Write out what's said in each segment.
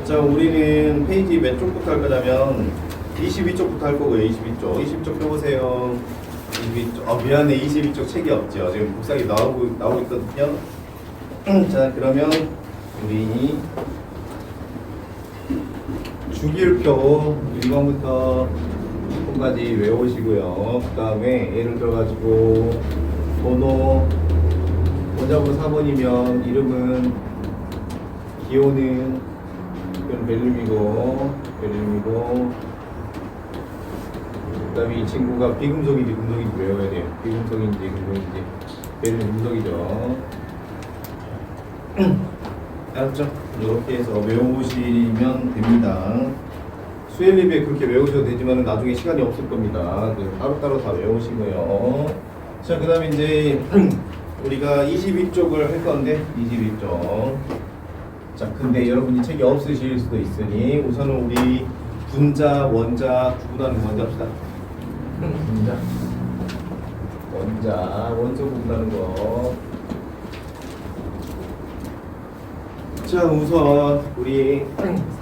자, 우리는 페이지 몇 쪽부터 할 거냐면 22쪽부터 할 거고요. 22쪽. 22쪽 펴보세요. 22쪽. 미안해. 22쪽 책이 없죠. 지금 복사기 나오고 있거든요. 자, 그러면 우리 주기율표 1번부터 10번까지 외우시고요. 그 다음에 예를 들어가지고 번호 원자번호 4번이면 이름은 기호는 벨륨이고 그 다음에 이 친구가 비금속인지 금속인지 외워야 돼요. 비금속인지 금속인지. 벨륨 금속이죠. 알았죠? 이렇게 해서 외우시면 됩니다. 수엘립에 그렇게 외우셔도 되지만 나중에 시간이 없을 겁니다. 따로따로 다 외우시고요. 자, 그 다음에 이제 우리가 22쪽을 할 건데 22쪽. 자, 근데 여러분이 책이 없으실 수도 있으니 우선은 우리 분자, 원자 구분하는 거 먼저 합시다. 분자, 원소 구분하는 거. 자, 우선 우리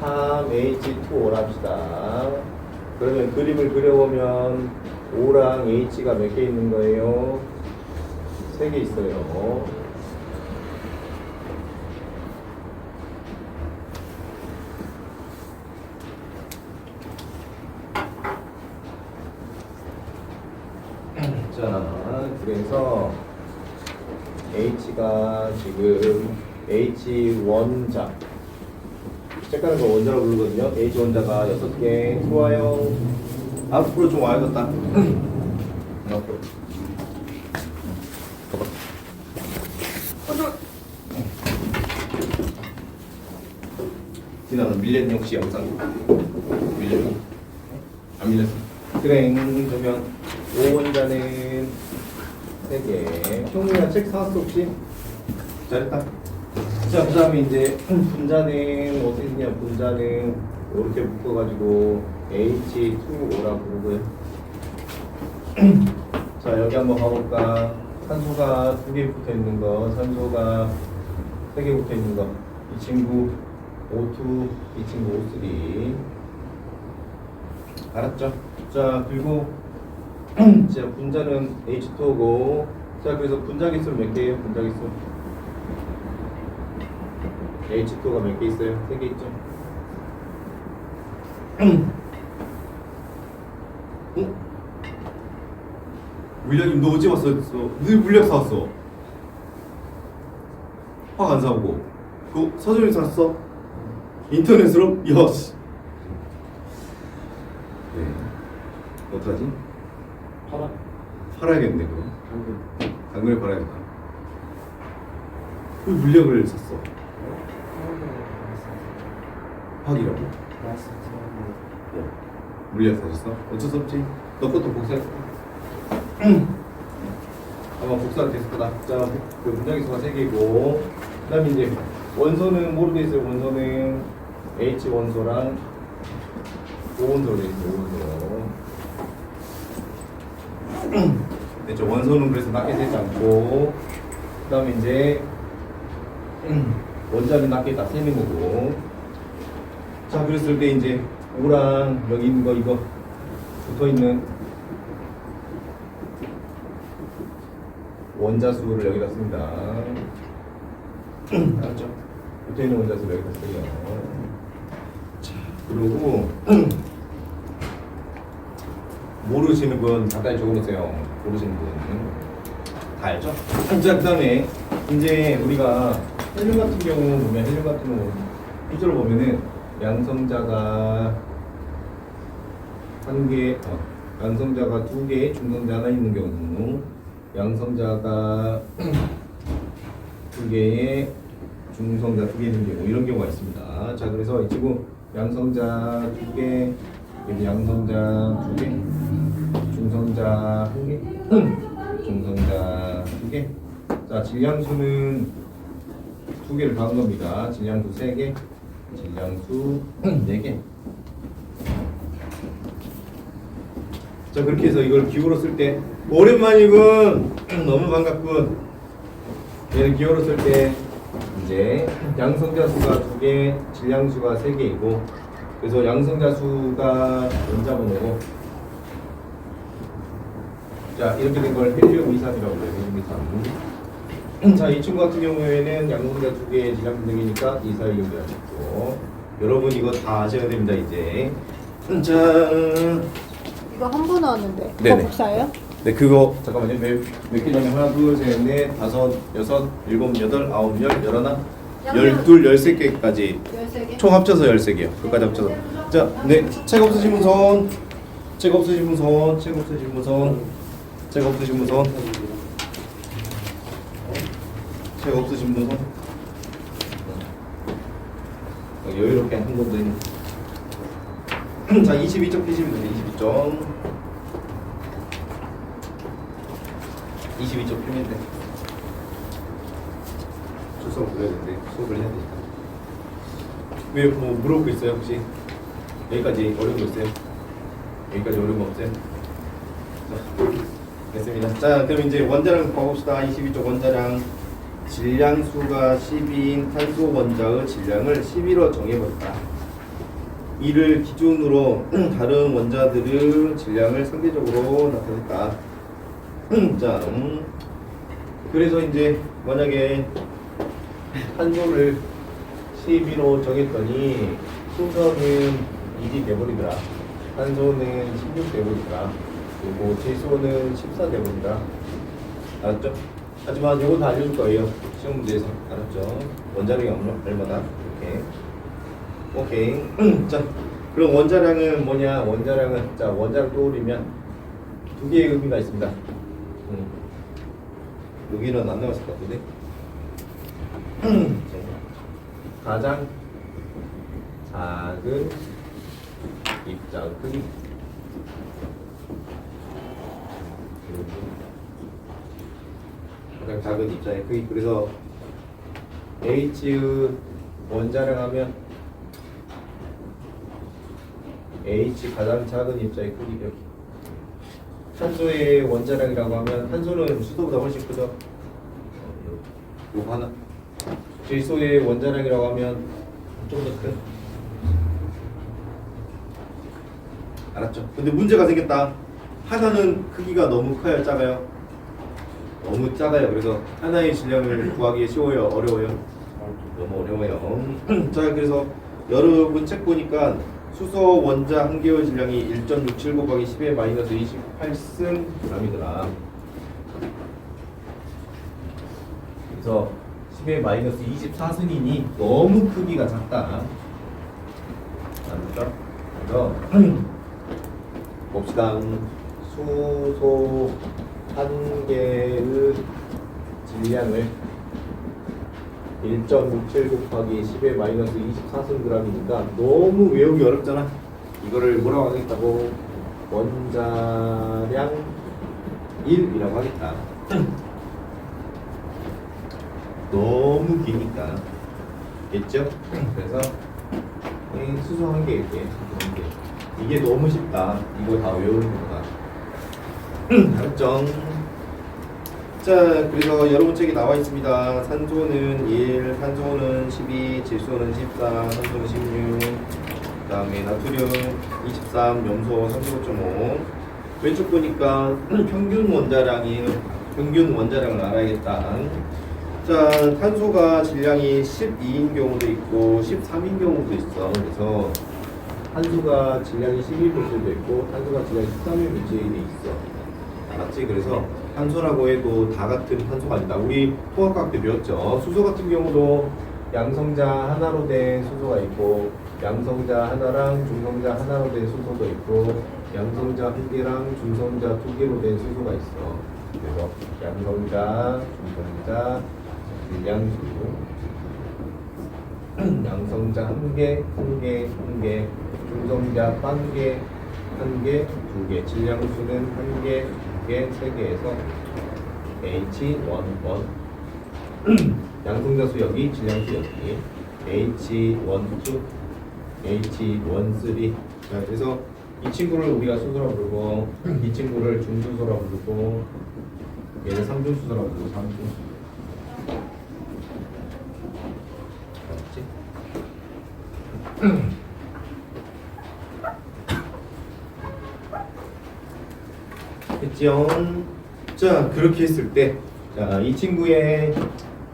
3H2O를 합시다. 그러면 그림을 그려보면 O랑 H가 몇 개 있는 거예요? 3개 있어요. 자, 그래서 H가 지금 H1자 색깔은 거 원자로 부르거든요. H1자가 6개. 좋아요. 앞으로 좀 와야겠다. 앞으로. 지나는 밀렸니 혹시 영상? 밀렸니? 안 밀렸어. 그래, 그러면 5원자는 3개. 형님이랑 책 사왔어 혹시? 잘했다. 자, 그 다음에 이제 분자는 어떻게 되냐? 분자는 이렇게 묶어가지고 H2O라고 부르고요. 자, 여기 한번 가볼까? 산소가 2개 붙어 있는 거, 산소가 3개 붙어 있는 거. 이 친구 O2, 이 친구 O3. 알았죠? 자, 그리고 자, 분자는 H2O고. 자, 그래서 분자 개수는 몇 개예요? 분자 개수. H2O가 몇 개 있어요? 3개 있죠? 물량님 너 어제 왔어? 늘 물량 사왔어. 화학 안 사오고. 그거 서점에서 샀어? 인터넷으로? 여씨. 네. 어떡하지? 팔아야겠네 그럼. 당근에 팔아야겠다. 그 물량을 샀어. 화학이라고? 물량 사셨어? 어쩔 수 없지. 너 것도 복사했어. 아마 복사가 됐을 거다. 자, 그 분자기수가 3개고, 그 다음에 이제 원소는 뭐로 돼 있어요? 원소는 H 원소랑 O 원소로 돼 있어요. O 원소. 됐죠? 원소는 그래서 낮게 되지 않고, 그 다음에 이제 원자는 낮게 다 세는 거고. 자, 그랬을 때 이제 O랑 여기 있는 거 이거 붙어 있는 원자 수를 여기다 씁니다. 알았죠? 붙어 있는 원자 수를 여기다 써요. 자, 그리고 모르시는 분 간단히 적어보세요. 모르시는 분 다 알죠? 자, 그다음에 이제 우리가 헬륨 같은 경우 보면 구조를 보면은 양성자가 1개, 양성자가 2개, 중성자 하나 있는 경우, 양성자가 2개에 중성자 2개 있는 경우, 이런 경우가 있습니다. 자, 그래서 이 친구 양성자 2개, 여기 양성자 2개, 중성자 1개, 중성자 2개. 자, 질량수는 2개를 박은 겁니다. 질량수 3개, 질량수 4개. 자, 그렇게 해서 이걸 기호로 쓸 때 오랜만이군. 너무 반갑군. 얘는 기호로 쓸 때 이제 양성자 수가 2개, 질량수가 3개이고, 그래서 양성자 수가 원자번호고, 자 이렇게 된 걸 헬륨 23이라고 해요. 헬륨 23. 자, 이 친구 같은 경우에는 양성자 2개의 질량 분석이니까 2, 4, 1, 6이라고 했고, 여러분 이거 다 아셔야 됩니다 이제. 자, 이거 한 번 나왔는데 네네. 그거 복사예요? 네, 그거 잠깐만요. 몇 개냐면 하나, 둘, 셋, 넷, 다섯, 여섯, 일곱, 여덟, 아홉, 열, 열하나, 열둘, 13개까지 13개? 총 합쳐서 13개요. 그까지 합쳐서. 자, 네, 책 없으신 분 손. 책 없으신 분 손. 책 없으신 분 손. 책 없으신 분 손. 책 없으신 분 손. 여유롭게 한 것도 있네. 자, 22점 피시면 돼요. 22점. 22점 피면 돼. 출석 불러야 되는데 수업을 해야 되니까. 왜 뭐 물어보고 있어요 혹시? 여기까지 어려운 거 있어요? 여기까지 어려운 거 없어요? 자, 됐습니다. 자, 그럼 이제 원자량 봐봅시다. 22쪽 원자량. 질량수가 12인 탄소 원자의 질량을 11로 정해버렸다. 이를 기준으로 다른 원자들의 질량을 상대적으로 나타냈다. 자, 그래서 이제 만약에 탄소를 12로 정했더니 수소는 1이 돼버리더라. 탄소는 16 돼버리더라. 그리고 질소는 14 돼버리더라. 알았죠? 하지만 이거 다 알려줄 거예요. 시험 문제에서. 알았죠? 원자량이 얼마나? 이렇게. 오케이. 자, 그럼 원자량은 뭐냐? 원자량은, 자, 원자를 떠올리면 두 개의 의미가 있습니다. 여기는 안 나왔을 것 같은데. 가장 작은 입자의 크기. 가장 작은 입자의 크기. 그래서 H의 원자량 하면 H 가장 작은 입자의 크기 이렇게. 탄소의 원자량이라고 하면 탄소는 수소보다 훨씬 크죠. 요거 하나. 질소의 원자량이라고 하면 좀 더 커요. 알았죠? 근데 문제가 생겼다. 하나는 크기가 너무 커요, 작아요? 너무 작아요. 그래서 하나의 질량을 구하기 쉬워요, 어려워요? 너무 어려워요. 자, 그래서 여러분 책 보니까 수소 원자 한 개의 질량이 1.67 곱하기 10의 마이너스 28승 g이더라. 그래서 10의 마이너스 24승이니 너무 크기가 작다. 알았죠? 그래서 봅시다. 수소 한 개의 질량을 1.67 곱하기 10의 마이너스 24승 g이니까 너무 외우기 어렵잖아. 이거를 뭐라고 하겠다고? 원자량 1이라고 하겠다. 너무 기니까. 겠죠? 그래서 수소 한 개 이렇게. 이게 너무 쉽다. 이거 다 외우는 거다. 알았죠? 자, 그래서 여러분 책에 나와 있습니다. 산소는 1, 탄소는 12, 질소는 14, 산소는 16, 그 다음에 나트륨 23, 염소 35.5. 왼쪽 보니까 평균 원자량을 알아야겠다. 자, 탄소가 질량이 12인 경우도 있고 13인 경우도 있어. 그래서 탄소가 질량이 12일 수도 있고 탄소가 질량이 13일 물질이 있어. 알았지? 그래서 탄소라고 해도 다 같은 탄소가 아니다. 우리 통합과학 때 배웠죠. 수소 같은 경우도 양성자 하나로 된 수소가 있고 양성자 하나랑 중성자 하나로 된 수소도 있고 양성자 한 개랑 중성자 두 개로 된 수소가 있어. 그래서 양성자, 중성자, 질량수, 양성자 한 개, 중성자 한 개, 두 개, 질량수는 한 개, 두 개, 세 개에서 H11 양성자수 여기, 질량수 여기 H12, H13. 자, 그래서 이 친구를 우리가 수소라고 부르고 이 친구를 중수소라고 부르고 얘는 삼중수소라고 부르고 삼중수. 됐죠? 자, 그렇게 했을 때, 자, 이 친구의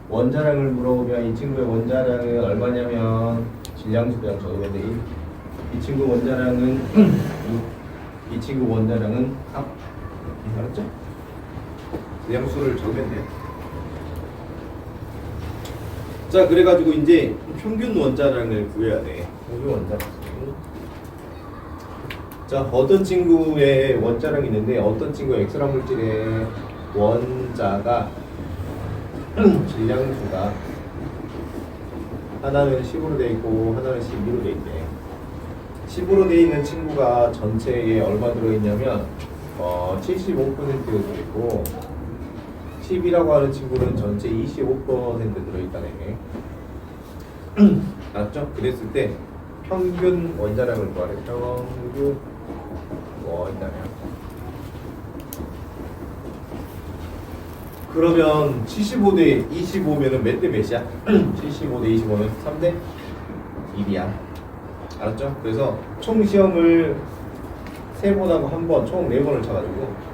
원자량을 물어보면 이 친구의 원자량은 얼마냐면 질량수 그냥 적으면 돼. 이 친구 원자량은 이 친구 원자량은 알았죠? 질량수를 적으면 돼요. 자, 그래가지고 이제 평균 원자량을 구해야 돼. 평균 원자량. 자, 어떤 친구의 원자량이 있는데 어떤 친구의 엑스라 물질의 원자가 질량수가 하나는 10으로 돼 있고 하나는 12로 돼 있대. 10으로 돼 있는 친구가 전체에 얼마 들어 있냐면 75% 들어있고 10이라고 하는 친구는 전체 25% 들어 있다네. 알았죠? 그랬을 때 평균 원자량을 구하래. 평균 원자량. 그러면 75대 25면은 몇 대 몇이야? 75대 25는 3대 1이야. 알았죠? 그래서 총 시험을 3번 하고 1번, 총 4번을 쳐가지고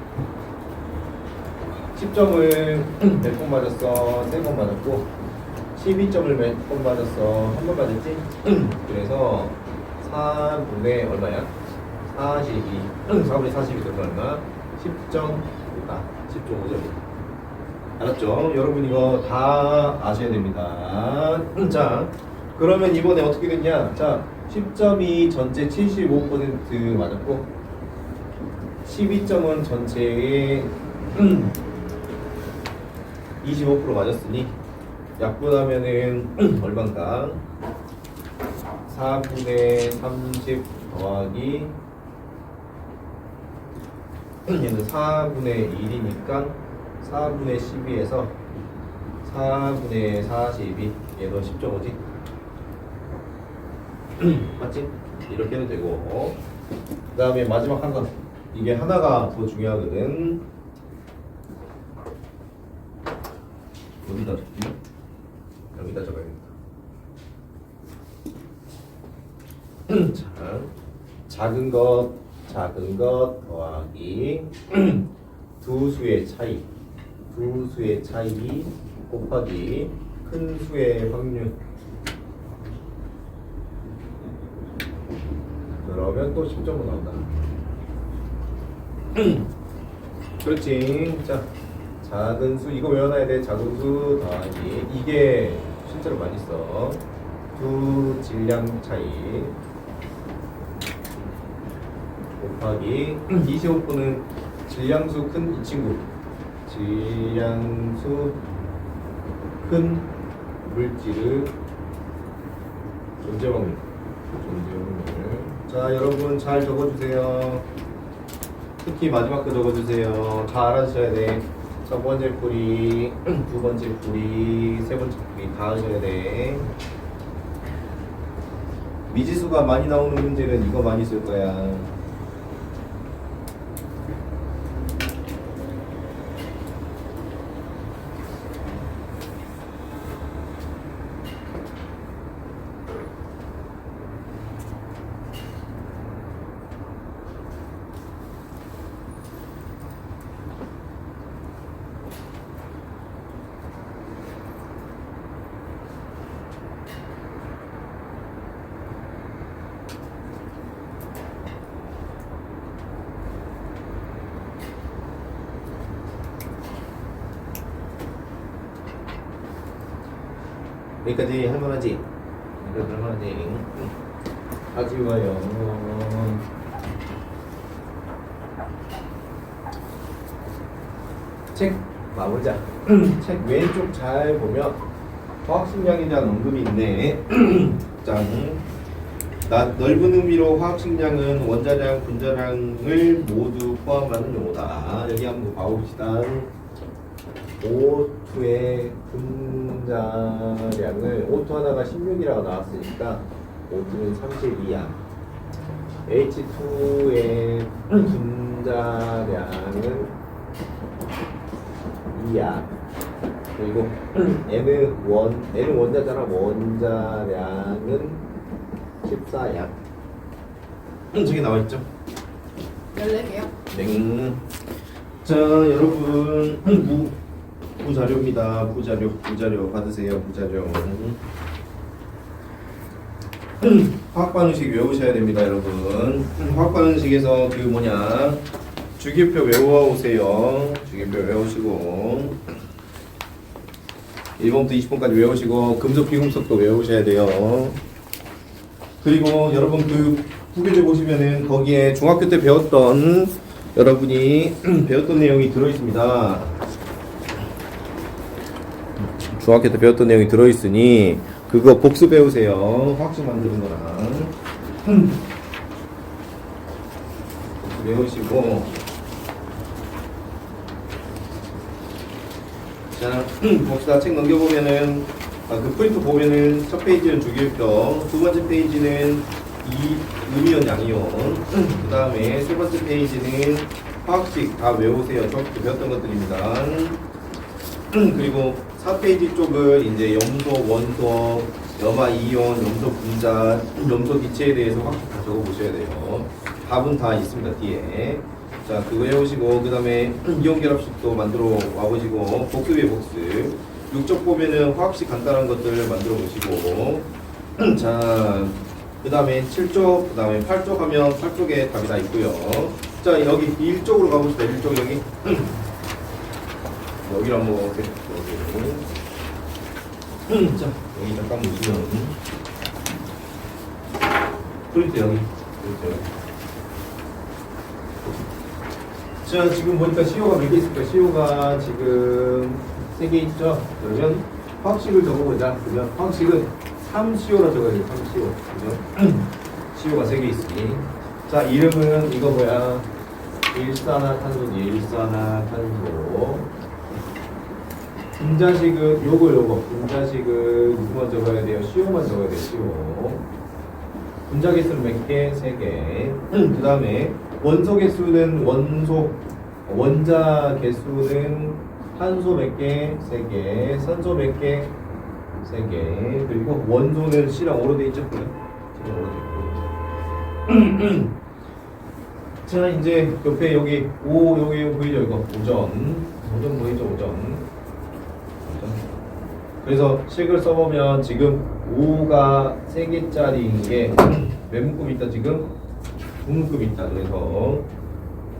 10점을 몇 번 맞았어? 3번 맞았고 12점을 몇 번 맞았어? 1번 맞았지? 그래서 4분의 얼마야? 42. 4분의 42 되면 얼마? 10.5다. 10.5점. 알았죠? 여러분 이거 다 아셔야 됩니다. 자, 그러면 이번에 어떻게 됐냐? 자, 10점이 전체 75% 맞았고 12점은 전체의 25% 맞았으니 약분하면은 얼마인가? 4분의 30 더하기 얘는 4분의 1이니까 4분의 12에서 4분의 42 얘도 10.5지? 맞지? 이렇게 해도 되고 그 다음에 마지막 한 건 이게 하나가 더 중요하거든. 여기다 적기? 여기다 적어야겠다. 자, 작은 것 더하기 두 수의 차이 곱하기 큰 수의 확률. 그러면 또 10점으로 나온다. 그렇지. 자, 작은 수 이거 외워놔야 돼. 작은 수 더하기 이게 실제로 많이 써. 두 질량 차이 곱하기 25%는 질량수 큰 이 친구. 질량수 큰 물질의 존재 확률. 자, 여러분 잘 적어주세요. 특히 마지막 거 적어주세요. 다 알아주셔야 돼. 첫 번째 풀이, 두 번째 풀이, 세 번째 풀이 다 하셔야 돼. 미지수가 많이 나오는 문제는 이거 많이 쓸 거야. 여기까지 할만하지? 여기까지 할만하지? 아주 좋아요. 책 마보자. 책 왼쪽 잘 보면 화학식량에 대한 언급이 있네. 짠. 넓은 의미로 화학식량은 원자량, 분자량을 모두 포함하는 용어다. 여기 한번 봐봅시다. O2의 분자량을 O2 하나가 16이라고 나왔으니까 O2는 32야. H2의 분자량은 2야. 그리고 N은 원자잖아. 원자량은 14약. 저기 나와 있죠? 14개요? 네. 자, 여러분 부자료입니다. 부자료 받으세요. 부자료. 화학 반응식 외우셔야 됩니다, 여러분. 화학 반응식에서 그 뭐냐 주기표 외워오세요. 주기표 외우시고 1번부터 20번까지 외우시고 금속 비금속도 외우셔야 돼요. 그리고 여러분 그 후기를 보시면은 거기에 중학교 때 배웠던 여러분이 배웠던 내용이 들어 있습니다. 중학교 때 배웠던 내용이 들어 있으니 그거 복습 배우세요. 화학식 만드는 거랑 복습 외우시고 자 봅시다. 책 넘겨보면은 그 프린트 보면은 첫 페이지는 주기율표, 두 번째 페이지는 음이온 양이온, 그 다음에 세 번째 페이지는 화학식 다 외우세요. 저부터 배웠던 것들입니다. 그리고 4페이지 쪽은 이제 염소, 원소, 염화 이온, 염소 분자, 염소 기체에 대해서 화학식 다 적어보셔야 돼요. 답은 다 있습니다 뒤에. 자 그거 해오시고 그 다음에 이온 결합식도 만들어 와보시고 복습이에요 복습. 6쪽 보면은 화학식 간단한 것들 만들어 보시고 자 그 다음에 7쪽, 그 다음에 8쪽 하면 8쪽에 답이 다 있고요. 자 여기 1쪽으로 가봅시다. 1쪽 여기 여기를 한번 보세요. 여기 자 여기 잠깐 보시면 프린트 여기 프린트 여기. 자 지금 보니까 CO가 몇 개 있을까? CO가 지금 3개 있죠? 그러면 화학식을 적어보자. 그러면 화학식은 3CO라 적어야 돼요. 3CO. 그죠? CO가 3개 있으니. 자, 이름은 이거 뭐야? 일산화탄소지. 일산화탄소. 분자식은 요거. 분자식은 누구만 적어야 돼요? CO만 적어야 돼요. CO. 분자 개수는 몇 개? 3개. 그 다음에 원소 개수는 원자 개수는 탄소 몇 개? 3개. 산소 몇 개? 3개. 그리고 원소는 C랑 O로 돼 있죠? 그래? C랑 O로 돼 있고. 자, 이제 옆에 여기 여기 보이죠? 이거 오전 보이죠? 오전. 그래서 식을 써보면 지금 5가 3개짜리인 게 몇 묶음 있다 지금? 2묶음 있다. 그래서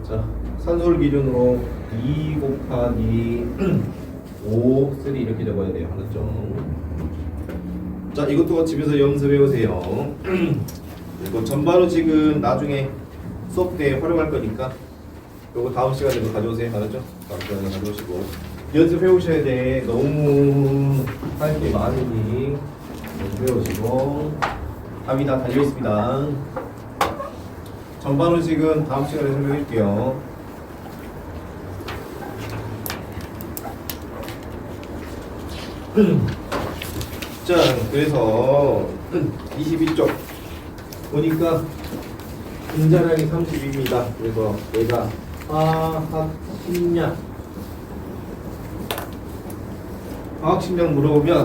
자 산소를 기준으로 2 곱하기 5, 3 이렇게 적어야 돼요. 알았죠? 자 이것도 집에서 연습해오세요. 그리고 전반우식은 나중에 수업 때 활용할 거니까 요거 다음 시간에도 가져오세요. 알았죠? 다음 시간에 가져오시고 연습해오셔야 돼. 너무 할 게 많으니 연습해오시고 답이 다 달려있습니다. 전반우식은 다음 시간에 설명할게요. 자, 그래서 22쪽 보니까 분자량이 32입니다. 그래서 얘가 화학식량 물어보면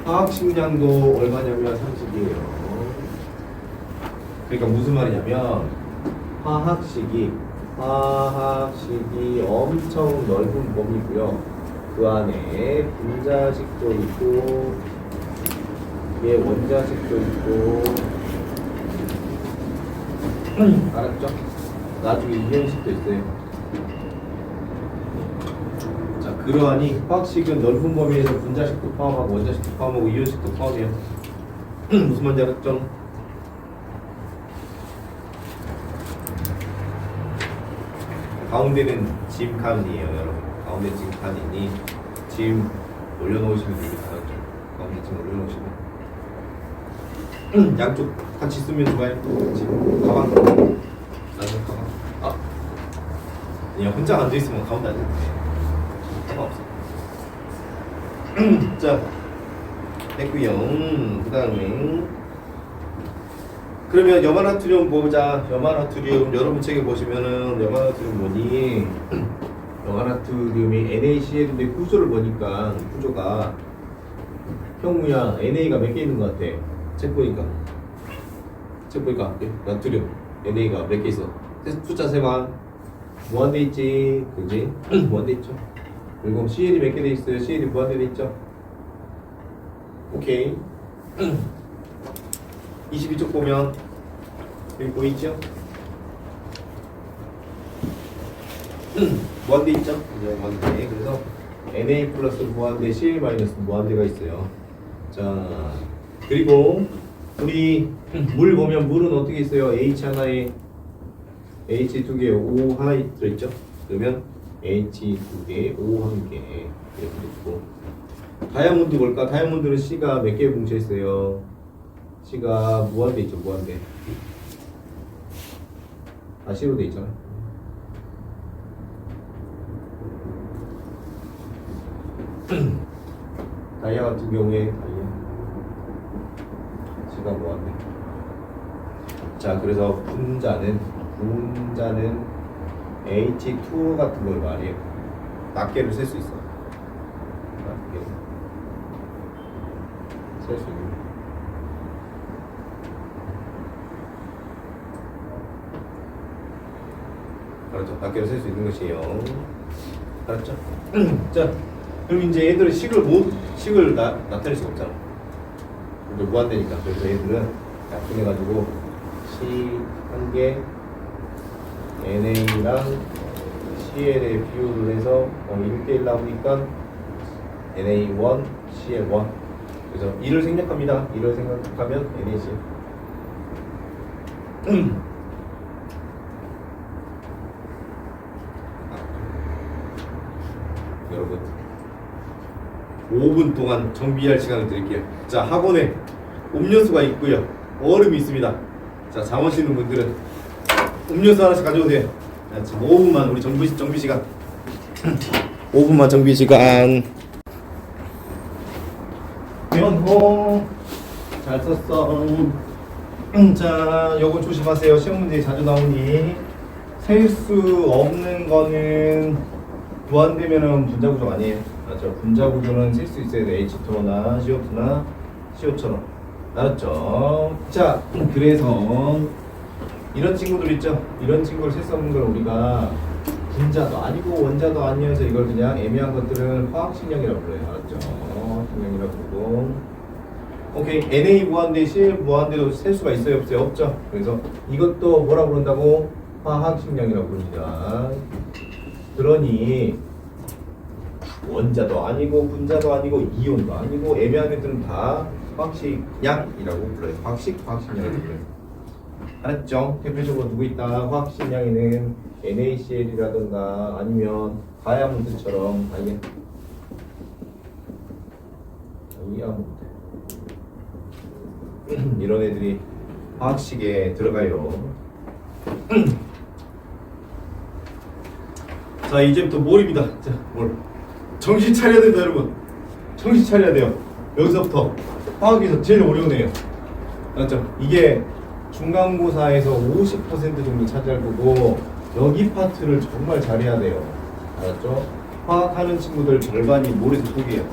화학식량도 얼마냐면 30이에요. 그러니까 무슨 말이냐면 화학식이 엄청 넓은 범위고요. 그 안에 분자식도 있고 얘 원자식도 있고 알았죠? 나중에 이온식도 있어요. 자 그러하니 화학식은 넓은 범위에서 분자식도 포함하고 원자식도 포함하고 이온식도 포함해요. 무슨 말인지 알았죠? 가운데는 짐칸이에요 여러분. 가운데 짐칸이니 짐 올려놓으시면 됩니다. 가운데 짐 올려놓으시면 양쪽 같이 쓰면 좋아요. 짐 가방 나중에 가방 그냥 혼자 앉아있으면 가운데 앉아있네. 상관없어. 자 됐고요. 그 다음에 그러면 염화나트륨 보자. 염화나트륨 여러분 책에 보시면은 염화나트륨 뭐니? 염화나트륨이 NaCl인데 구조를 보니까 구조가 형무야 NA가 몇 개 있는 것 같아? 책 보니까 저 보니까 나 드려. NA가 몇 개 있어? 숫자 세만 무한대 있지, 그지? 무한대 있죠. 그리고 CL이 몇 개 돼 있어요? CL이 무한대 돼 있죠. 오케이. 22쪽 보면 여기 보이죠? 무한대 있죠? 그죠? 무한대. 그래서 NA 플러스 무한대, CL 마이너스 무한대가 있어요. 자, 그리고 우리 물 보면 물은 어떻게 있어요? H 하나에 H 두 개, O 하나 들어있죠? 그러면 H 두 개, O 한 개 이렇게 있고, 다이아몬드 볼까? 다이아몬드는 C가 몇 개 뭉쳐 있어요? C가 무한대 있죠? 무한대. 아, C로 돼 있잖아. 다이아 같은 경우에 C가 무한대. 자, 그래서 분자는 H2 같은 걸 말이에요. 낱개를 셀 수 있어. 낱개 셀 수 있는. 알았죠? 낱개를 셀 수 있는 것이에요. 알았죠? 자, 그럼 이제 얘들은 식을 나타낼 수가 없잖아. 이제 무한대니까. 그래서 얘들은 약분해가지고 C 한 개, NA랑 CL의 비율을 해서 1대1 나오니까 NA1, CL1. 그래서 2를 생략합니다. 2를 생각하면 NAC. 여러분 5분 동안 정비할 시간을 드릴게요. 자, 학원에 음료수가 있고요, 얼음이 있습니다. 자, 잠 오시는 분들은 음료수 하나씩 가져오세요. 자, 지금 5분만 우리 정비 시간. 5분만 정비 시간. 연호 잘 썼어. 자, 요거 조심하세요. 시험 문제 자주 나오니 셀 수 없는 거는 무한되면은 분자 구조 아니에요. 맞죠? 분자 구조는 셀 수 있어야 돼. H2나 CO2나 CO처럼. 알았죠? 자, 그래서 이런 친구들 있죠? 이런 친구를 셀 수 없는 걸 우리가 분자도 아니고 원자도 아니어서 이걸 그냥 애매한 것들을 화학식량이라고 불러요. 알았죠? 식량이라고 부르고. 오케이. NA 무한대, CL 무한대도 셀 수가 있어요? 없어요? 없죠? 그래서 이것도 뭐라고 부른다고? 화학식량이라고 부릅니다. 그러니 원자도 아니고 분자도 아니고 이온도 아니고 애매한 애들은 다 화학식량이라고 불러요. 화학식량이라고 불러요. 알았죠? 대표적으로 누구 있다? 화학식량에는 NaCl이라든가 아니면 다이아몬드처럼 다이아몬드 이런 애들이 화학식에 들어가요. 자, 이제부터 몰입니다. 자, 몰. 정신 차려야 된다, 여러분. 정신 차려야 돼요. 여기서부터 화학에서 제일 어려운 애예요. 알았죠? 이게 중간고사에서 50% 정도 차지할 거고, 여기 파트를 정말 잘해야 돼요. 알았죠? 화학하는 친구들 절반이 몰에서 포기해요.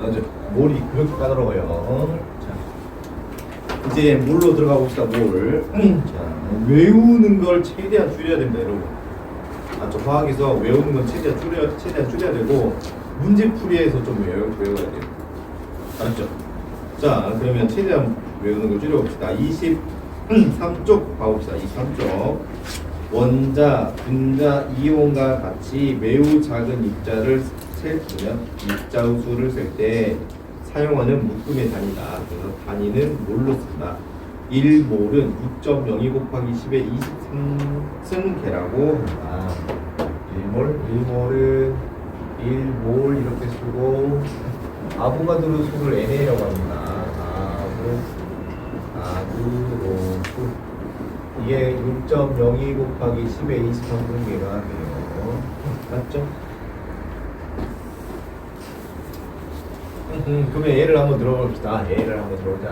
알았죠? 몰이 그렇게 까다로워요. 자, 이제 몰로 들어가 봅시다. 몰. 자, 외우는 걸 최대한 줄여야 됩니다, 여러분. 저 화학에서 외우는 건 최대한 줄여야 되고, 문제풀이에서 좀 외워야 돼요. 알았죠? 자, 그러면 최대한 외우는 걸 줄여봅시다. 23쪽 봐봅시다. 23쪽. 원자, 분자, 이온과 같이 매우 작은 입자를 입자수를 셀 때 사용하는 묶음의 단위다. 그래서 단위는 몰로 쓴다. 1몰은 6.02 곱하기 10의 23승계라고 한다. 1몰은 1몰 이렇게 쓰고, 아보가드로 수를 NA라고 합니다. 아보가드로 이게 6.02 곱하기 10의 23승계가 돼요. 맞죠? 그러면 얘를 한번 들어봅시다. 얘를 한번 들어보자.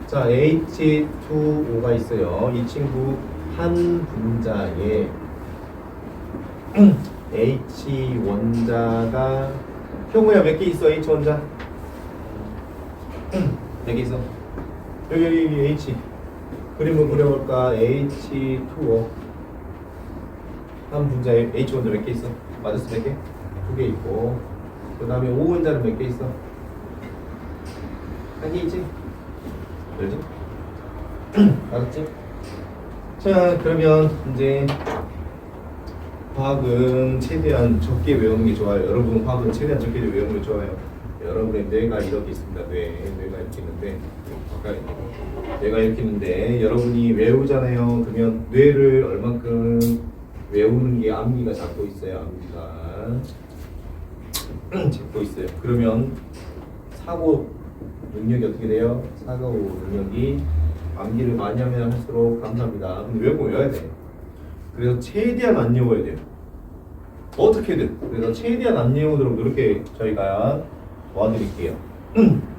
자, H2O가 있어요. 이 친구 한 분자에 H 원자가 형우야 몇 개 있어? H 원자 몇 개 있어? 여기 H 그림을 그려볼까? H2O 한 분자에 H1자 몇 개 있어? 마이너스 몇 개? 2개 있고 그 다음에 O 원자는 몇 개 있어? 한 개 있지? 그러지? 알았지? 자 그러면 이제 화학은 최대한 적게 외우는 게 좋아요. 여러분 화학은 최대한 적게 외우는 게 좋아요. 여러분의 뇌가 이렇게 있습니다. 뇌가 이렇게 있는데 가까이 뇌가 이렇게 있는데 여러분이 외우잖아요. 그러면 뇌를 얼만큼 외우는 게 암기가 잡고 있어요. 암기가 잡고 있어요. 그러면 사고 능력이 어떻게 돼요? 사고 능력이 암기를 많이 하면 할수록 감사합니다. 근데 외워야 돼. 그래서 최대한 안 외워야 돼요. 어떻게든. 그래서 최대한 안 외우도록 이렇게 저희가 도와드릴게요.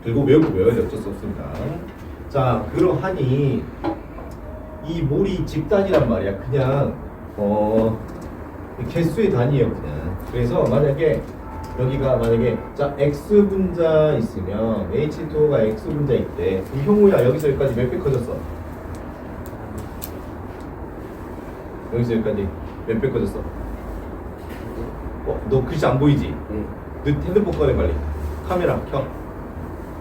그리고 외워야 돼. 어쩔 수 없습니다. 자, 그러하니 이 몰이 집단이란 말이야. 그냥 개수의 단위예요. 그냥. 그래서 만약에 여기가 만약에 자 x 분자 있으면 H2O가 x 분자 있대. 이 형우야 여기서 여기까지 몇 배 커졌어? 여기서 여기까지 몇 배 커졌어? 너 글씨 안 보이지? 너 핸드폰 꺼내 빨리. 카메라 켜.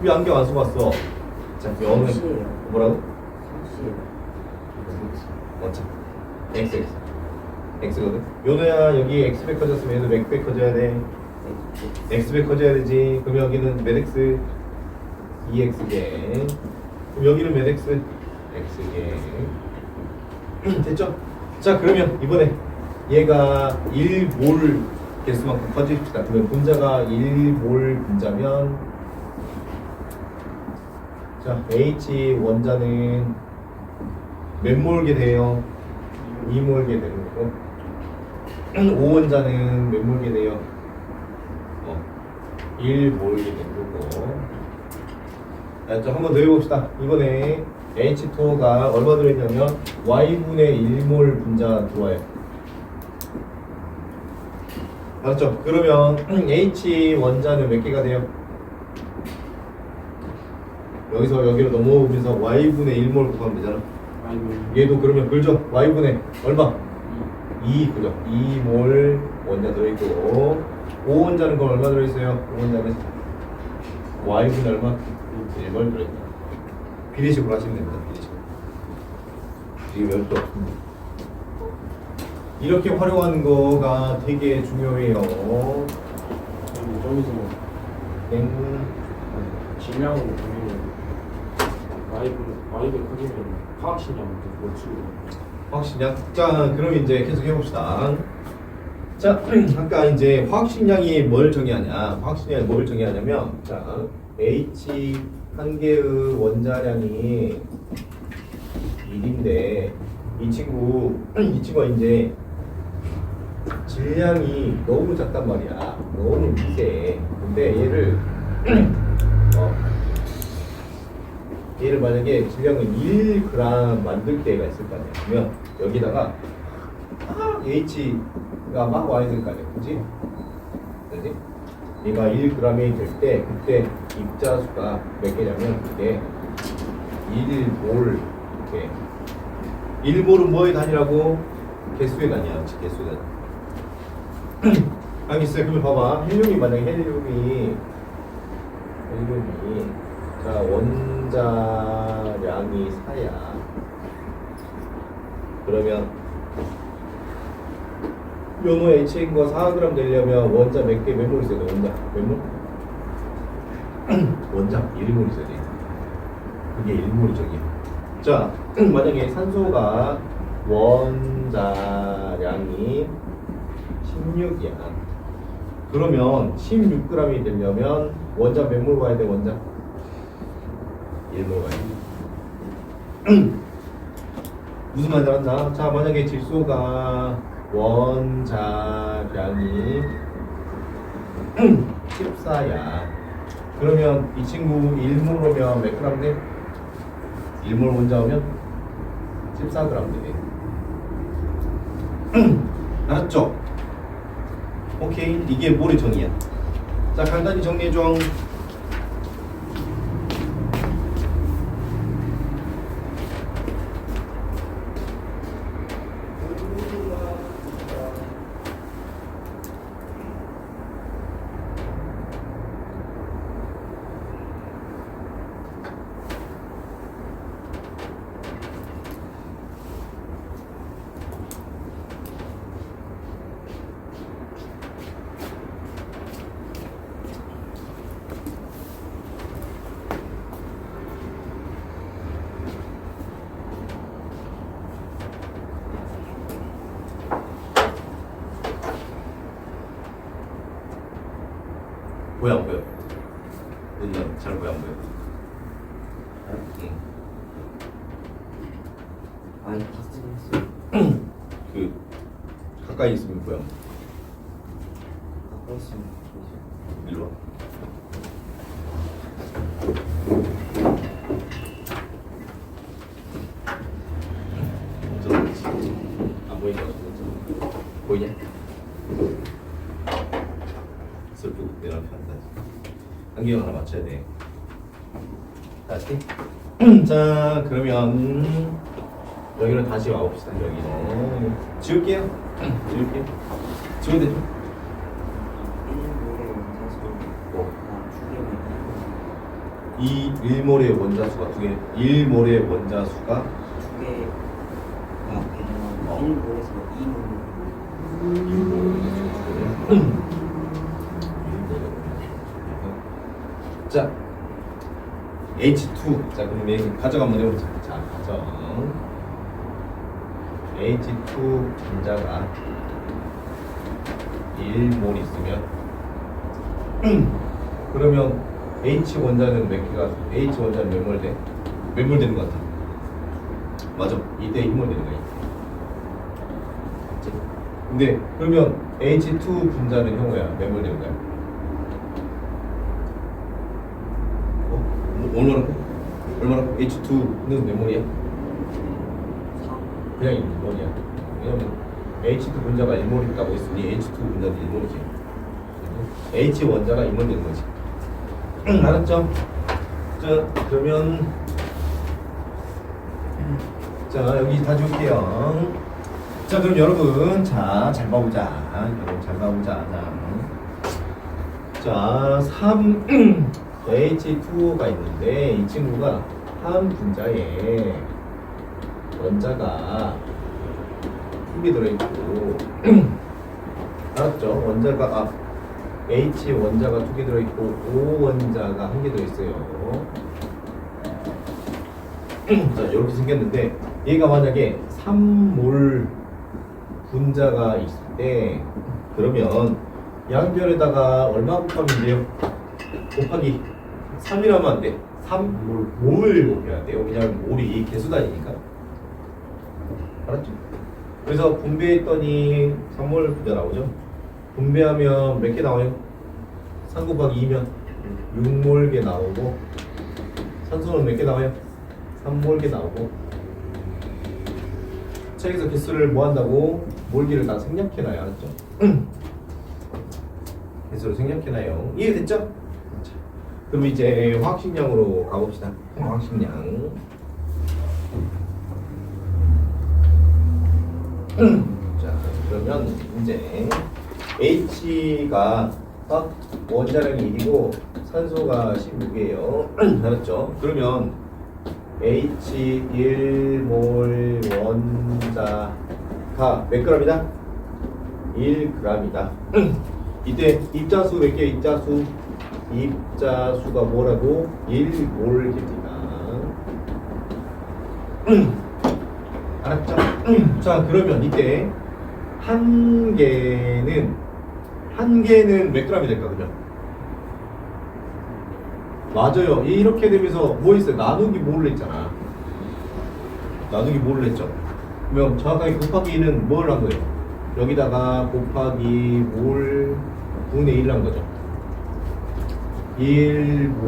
왜 안경 안 쓰고 왔어? 자, 영어 뭐라고? 맞죠? X거든. 요노야 여기 X배 커졌으면 얘도 몇 배 커져야 돼? X배 커져야 되지. 그럼 여기는 몇 X? 2X개. 그럼 여기는 몇 X? X개. 됐죠? 자 그러면 이번에 얘가 1몰 개수만큼 커집시다. 그러면 분자가 1몰 분자면 자 H 원자는 몇 몰게 돼요? 2몰게 되는 거고 O 원자는 몇 몰게 돼요? 1몰게 되는 거고. 자, 한번 더 해봅시다. 이번에 H2O가 얼마 들어있냐면 Y분의 1몰 분자 들어와요. 알았죠? 그러면 H 원자는 몇 개가 돼요? 여기서 여기로 넘어오면서 Y분의 1몰 곱하면 되잖아. 얘도 그러면 그죠? Y분의 얼마? 2 그죠? 2몰 원자 들어있고 O 원자는 그럼 얼마 들어있어요? O 원자는 Y분의 얼마? 1몰 들어있다. 비례식으로 하시면 됩니다. 비례식으로. 지금 열도 없습니다. 이렇게 활용하는 거가 되게 중요해요. 저기서 질량으로 보면 와이브 커지면 화학식량부터 못 치고 화학식량? 자, 그럼 이제 계속 해봅시다. 자, 아까 이제 화학식량이 뭘 정의하냐? 화학식량이 뭘 정의하냐면, 자, H 한 개의 원자량이 1인데 이 친구가 이제 질량이 너무 작단 말이야. 너무 미세해. 근데 얘를 만약에 질량을 1g 만들 때가 있을 거 아니야. 그러면 여기다가 H가 막 와야 될 거 아니야. 그지? 그지? 얘가 1g이 될 때 그때 입자수가 몇 개냐면 그게 1몰 이렇게 1몰은 뭐의 단위라고? 개수의 단위야. 개수의 단위. 알겠어요. 그러면 봐봐. 헬륨이 만약에 헬륨이 자 원자량이 4야. 그러면 요노 H인 거 4g 되려면 원자 몇 개, 몇 몰 있어야 돼? 원자 몇 몰? 원자 1몰 있어야 돼. 그게 1몰이 저기. 자 만약에 산소가 원자량이 16이야. 그러면 16g이 되려면 원자 몇 몰 가야 돼? 원자 1몰 가야 돼. 무슨 말인지 알았나? 자 만약에 질소가 원자량이 14야. 그러면 이 친구 1몰 오면 몇 그램 돼? 1몰 원자 오면 14g 돼. 알았죠? 오케이. 이게 몰의 정의야. 자 간단히 정리해줘. 보여 안 보여? 눈 잘 보여 안 보여? 응. 아니 다 쓰겠어요. 그 가까이 있으면 보여. 가까이 있으면 보이죠. 일로 와. 안 보이냐? 보이냐? 슬프고 내 앞에 한다. 안경 하나 맞춰야 돼. 다시. 자 그러면 여기로 다시 와봅시다. 여기로 지울게요. 지울게요. 지우면 되죠? 1몰의 원자수 뭐? 두 개면 이 일몰의 원자수가 두 개. 일몰의 원자수가 2개가 되면 1몰에서 2몰. 자 H2 자 그럼 여기 가정 한번 해보자. 자 가정 H2 분자가 1몰 있으면 그러면 H 원자는 몇 개가 H 원자는 몇 몰 돼? 몇 몰 되는 것 같아? 맞아 이때 1몰 되는 거야. 맞지? 근데 그러면 H2 분자는 형우야 몇 몰 되는 거야? 얼마나 H2는 몇 몰이야? 4. 그냥 1몰이야. 왜냐면 H2 분자가 1몰 있다고 했으니 H2 분자도 1몰이지. H 원자가 1몰 되는 거지. 알았죠? 자 그러면 자 여기 다 줄게요. 자 그럼 여러분 자 잘 봐보자. 여러분 잘 봐보자. 자 3 H2O가 있는데 이 친구가 한 분자에 원자가 2개 들어있고 알았죠? 원자가 H 원자가 2개 들어있고 O 원자가 1개 들어있어요. 자 이렇게 생겼는데 얘가 만약에 3몰 분자가 있을 때 그러면 양변에다가 얼마 곱하면 돼요? 곱하기 3이라면 안 돼. 3몰 곱해야 돼요. 왜냐면 몰이 개수단위니까. 알았죠? 그래서 분배했더니 3몰 분자 나오죠? 분배하면 몇 개 나와요? 3 곱하기 2면 6몰 개 나오고 산소는 몇 개 나와요? 3몰 개 나오고 책에서 개수를 뭐 한다고? 몰기를 다 생략해놔요. 알았죠? 개수를 생략해놔요. 이해됐죠? 자, 그럼 이제 화학식량으로 가봅시다. 화학식량. 자, 그러면 이제 H가 원자량이 1이고 산소가 16이에요. 알았죠? 그러면 H1몰 원자가 몇 g이다? 1g이다. 이때 입자수 몇 개? 입자수가 뭐라고? 1몰입니다. 알았죠? 자 그러면 이때 한 개는 몇 g이 될까 그냥? 맞아요. 이렇게 되면서 뭐 있어요? 나누기 몰을 했잖아. 나누기 몰을 했죠. 그러면 정확하게 곱하기 2는 뭘 한 거예요? 여기다가 곱하기 몰 분의 1을 한 거죠. 1몰개가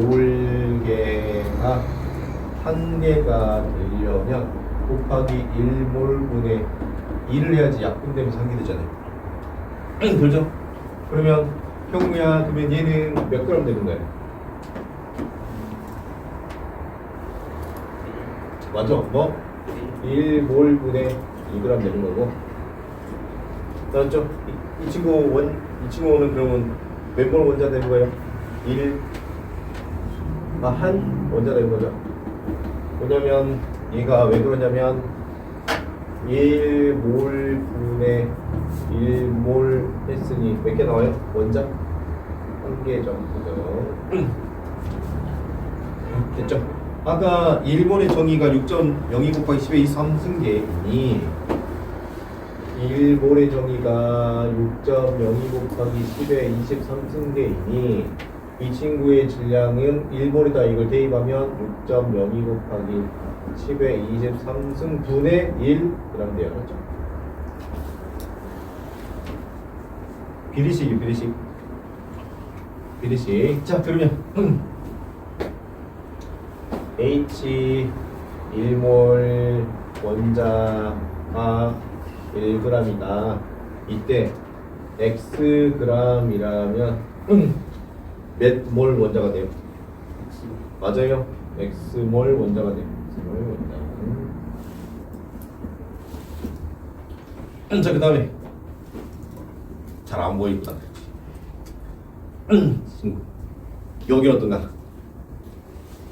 한 개가 되려면 곱하기 1몰 분의 2를 해야지 약분되면서 한 개 되잖아요. 그렇죠? 그러면 형우야 그러면 얘는 몇 g 되는 거예요? 맞아. 뭐? 1몰 분의 2g 되는 거고. 맞죠? 이 친구는 그러면 몇 몰 원자 되는 거예요? 1한 원자 되는 거죠. 왜냐면 얘가 왜 그러냐면 1몰 분의 1몰 했으니 몇 개 나와요? 원자? 한 개 정도죠. 됐죠? 아까 1몰의 정의가 6.02 곱하기 10의 23승계이니 1몰의 정의가 6.02 곱하기 10의 23승계이니 이 친구의 질량은 1몰이다. 이걸 대입하면 6.02 곱하기 10의 23승 분의 1g 돼요. 그렇죠? 비리식이 비리식. 자, 그러면 H 1몰 원자가 1g이다. 이때 Xg이라면 몇 몰 원자가 돼요? 맞아요. X몰 원자가 돼요. X몰 원자. 자, 그 다음에 잘 안 보이구나. 여기 어떤가?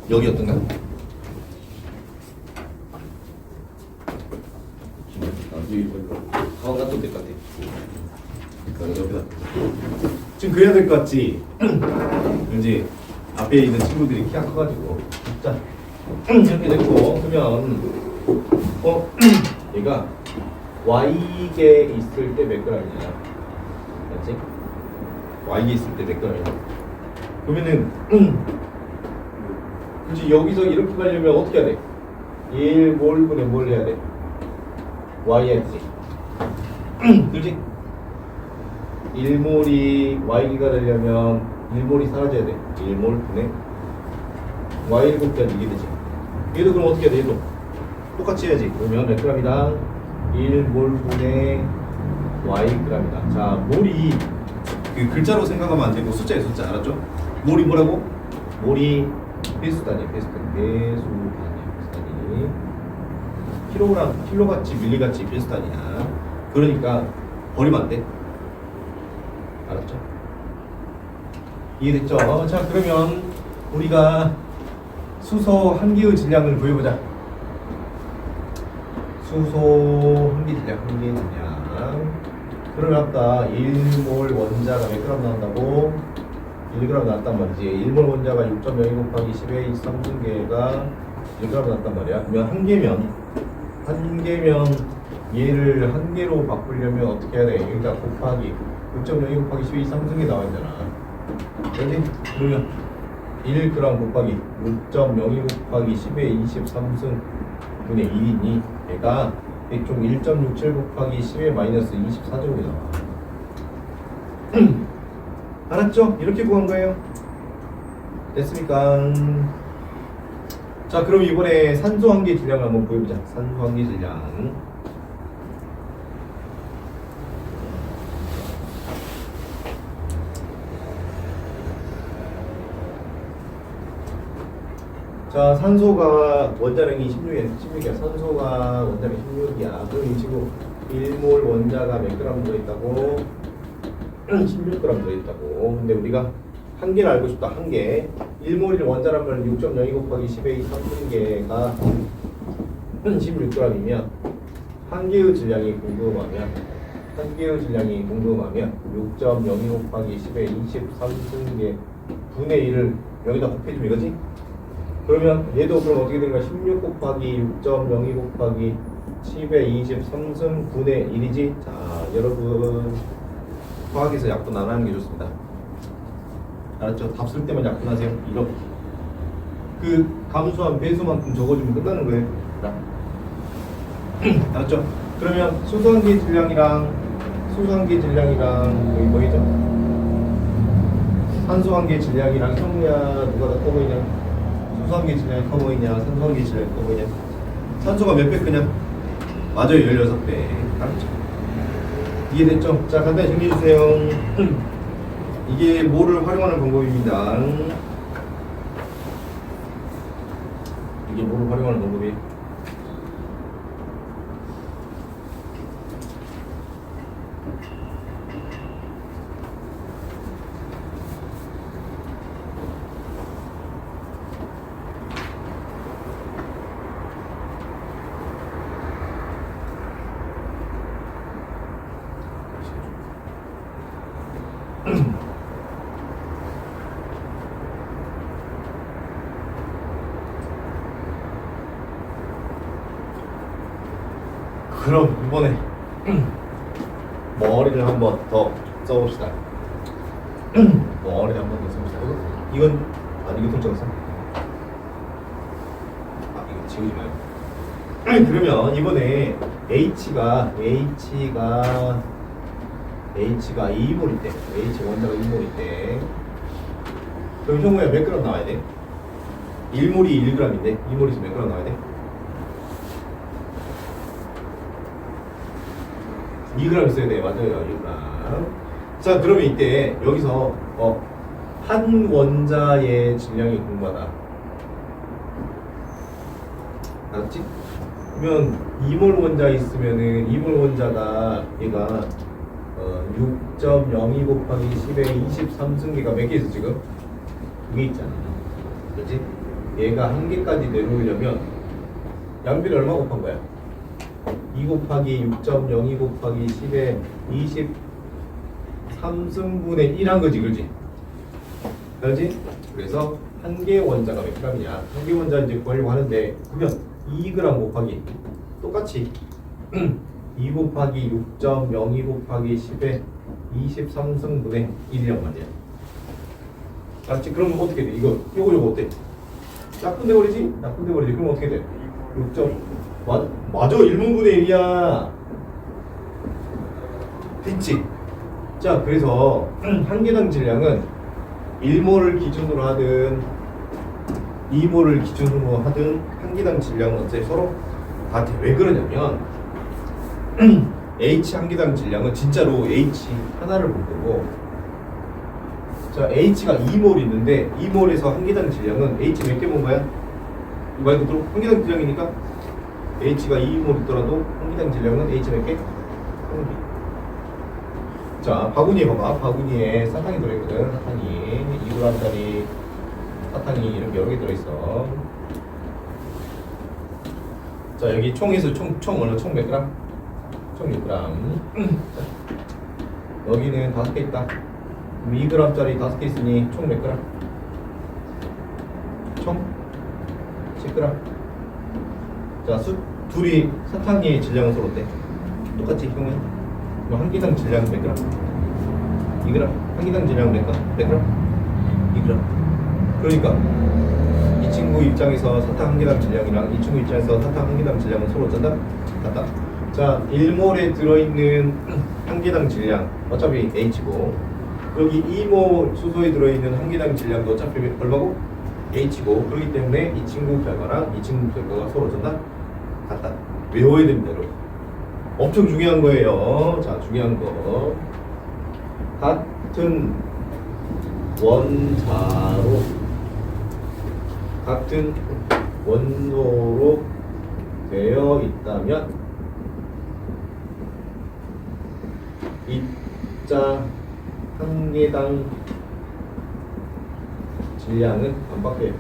여기 어떤가? 가만 놔둬도 될 것 같아. 여기다. 지금 그래야 될 것 같지? 왠지 앞에 있는 친구들이 키가 커가지고. 자, 이렇게 됐고, 그러면 얘가 Y계 있을 때 몇 g이냐? 맞지? Y계 있을 때 몇 g이냐? 그러면은 그렇지, 여기서 이렇게 가려면 어떻게 해야 돼? 1몰분의 뭘 해야 돼? Y 해야지. 그렇지? 1몰이 Y기가 되려면 1몰이 사라져야 돼. 1몰분의 Y를 곱하면 이게 되지. 얘도 그럼 어떻게 해야 돼? 얘도 똑같이 해야지. 그러면 몇 g이다? 1몰분의 Yg이다. 자, 몰이 그 글자로 생각하면 안 되고 숫자에 숫자, 알았죠? 몰이 뭐라고? 몰이 배수단위. 킬로그램, 킬로같이 밀리같이 배수단위야. 그러니까 버리면 안 돼. 알았죠? 이해됐죠? 자, 그러면 우리가 수소 한 개의 질량을 구해보자. 수소 한 개 질량. 그러면 아까 1몰 원자가 몇 그램 나온다고? 1g 나왔단 말이지. 1몰 원자가 6.02 곱하기 10의 3분계가 1g 나왔단 말이야. 그러면 한 개면 얘를 한 개로 바꾸려면 어떻게 해야 돼? 여기다 곱하기 6.02 곱하기 10의 3분계 나와 있잖아. 그렇지? 그러면 1g 곱하기 6.02 곱하기 10의 23승 분의 1이니 얘가 대충 1.67 곱하기 10의 마이너스 24 정도 나와. 알았죠? 이렇게 구한 거예요. 됐습니까? 자, 그럼 이번에 산소 한 개 질량을 한번 보여보자. 산소 한 개 질량. 자, 산소가 원자량이 16이야. 산소가 원자량이 16이야. 그럼 이 친구 1몰 원자가 몇 그램 들어있다고? 16g 들어있다고. 근데 우리가 한 개를 알고 싶다. 한 개. 1몰 원자라면 6.02 곱하기 10의 3분계가 16g이면 한 개의 질량이 궁금하면 6.02 곱하기 10의 23승계 분의 1을 여기다 곱해주면 이거지? 그러면 얘도 그럼 어떻게 된 거야? 16 곱하기 6.02 곱하기 10의 23승 분의 1이지? 자, 여러분 화학에서 약분 안 하는 게 좋습니다. 알았죠? 답 쓸 때만 약분하세요. 이렇게 그 감수한 배수만큼 적어주면 끝나는 거예요. 자. 알았죠? 그러면 수소한계 질량이랑 여기 뭐이죠? 산소한계 질량이랑 형량 누가 더 커 보이냐? 수소한계 질량이 커 보이냐? 산소한계 질량이 커 보이냐? 산소가 몇 배 크냐? 맞아요, 16배. 알았죠? 이해됐죠? 자, 간단히 정리해주세요. 이게 뭐를 활용하는 방법입니다. 이게 뭐를 활용하는 방법이에요? 그럼 이번에 머리를 한번 더 써봅시다. 머리를 한번 더 써봅시다. 이건 이거 동작사. 이거 지우지 마요. 그러면 이번에 H가 2몰일 때, H 원자가 2몰일 때, 그럼 형우야 몇 그램 나와야 돼? 1몰이 1g인데 2몰에서 몇 그램 나와야 돼? 2g 있어야 돼. 맞아요. 2g. 자, 그러면 이때 여기서 한 원자의 질량이 궁금하다. 알았지? 그러면 2몰 원자 있으면은 2몰 원자가 얘가 6.02 곱하기 10의 23승계가 몇 개 있어 지금? 2개 있잖아. 그렇지? 얘가 한 개까지 내놓으려면 양비를 얼마 곱한 거야? 2 곱하기 6.02 곱하기 10의 23승분의 1 한 거지, 그렇지? 그렇지? 그래서 한 개 원자가 몇 g이냐? 한 개 원자 이제 구하려고 하는데 그러면 2g 곱하기 똑같이 2 곱하기 6.02 곱하기 10의 23승분의 1이란 말이야. 알았지? 그럼 어떻게 돼? 이거 어때? 약분돼 버리지? 약분돼 버리지? 그럼 어떻게 돼? 6. 맞아 1분분의 1이야. 됐지? 자, 그래서 한 개당 질량은 1몰을 기준으로 하든 2몰을 기준으로 하든 한 개당 질량은 어차피 서로 같아. 왜 그러냐면 H 한 개당 질량은 진짜로 H 하나를 볼 거고, 자 H가 2몰 있는데 2몰에서 한 개당 질량은 H 몇 개 본 거야? 이 말 그대로 한 개당 질량이니까 H가 2몰 있더라도 한 개당 질량은 H 몇 개? 1개. 자, 바구니에 봐봐. 바구니에 사탕이 들어있거든. 사탕이 2g짜리 사탕이 이렇게 여러 개 들어있어. 자, 여기 총에서 총 얼마? 총 몇 그램? 총 6g. 여기는 5개 있다. 2g짜리 5개 있으니 총 몇 그램? 총 10g. 자, 둘이 사탕의 질량은 서로 어때? 똑같지, 형은? 그럼 한 개당 질량은 몇 그램? 2g. 한 개당 질량은 몇 그램? 2g. 그러니까 이 친구 입장에서 사탕 한 개당 질량이랑 이 친구 입장에서 사탕 한 개당 질량은 서로 어쩐다? 같다. 자, 1몰에 들어있는 한 개당 질량 어차피 H고, 여기 2몰 수소에 들어있는 한 개당 질량도 어차피 얼마고? H고, 그렇기 때문에 이 친구 결과랑 이 친구 결과가 서로 어쩐다? 같다. 외워야 됩니다, 여러분. 엄청 중요한 거예요. 자, 중요한 거. 같은 원소로 되어 있다면 입자 한 개당 질량은 안 바뀌어요.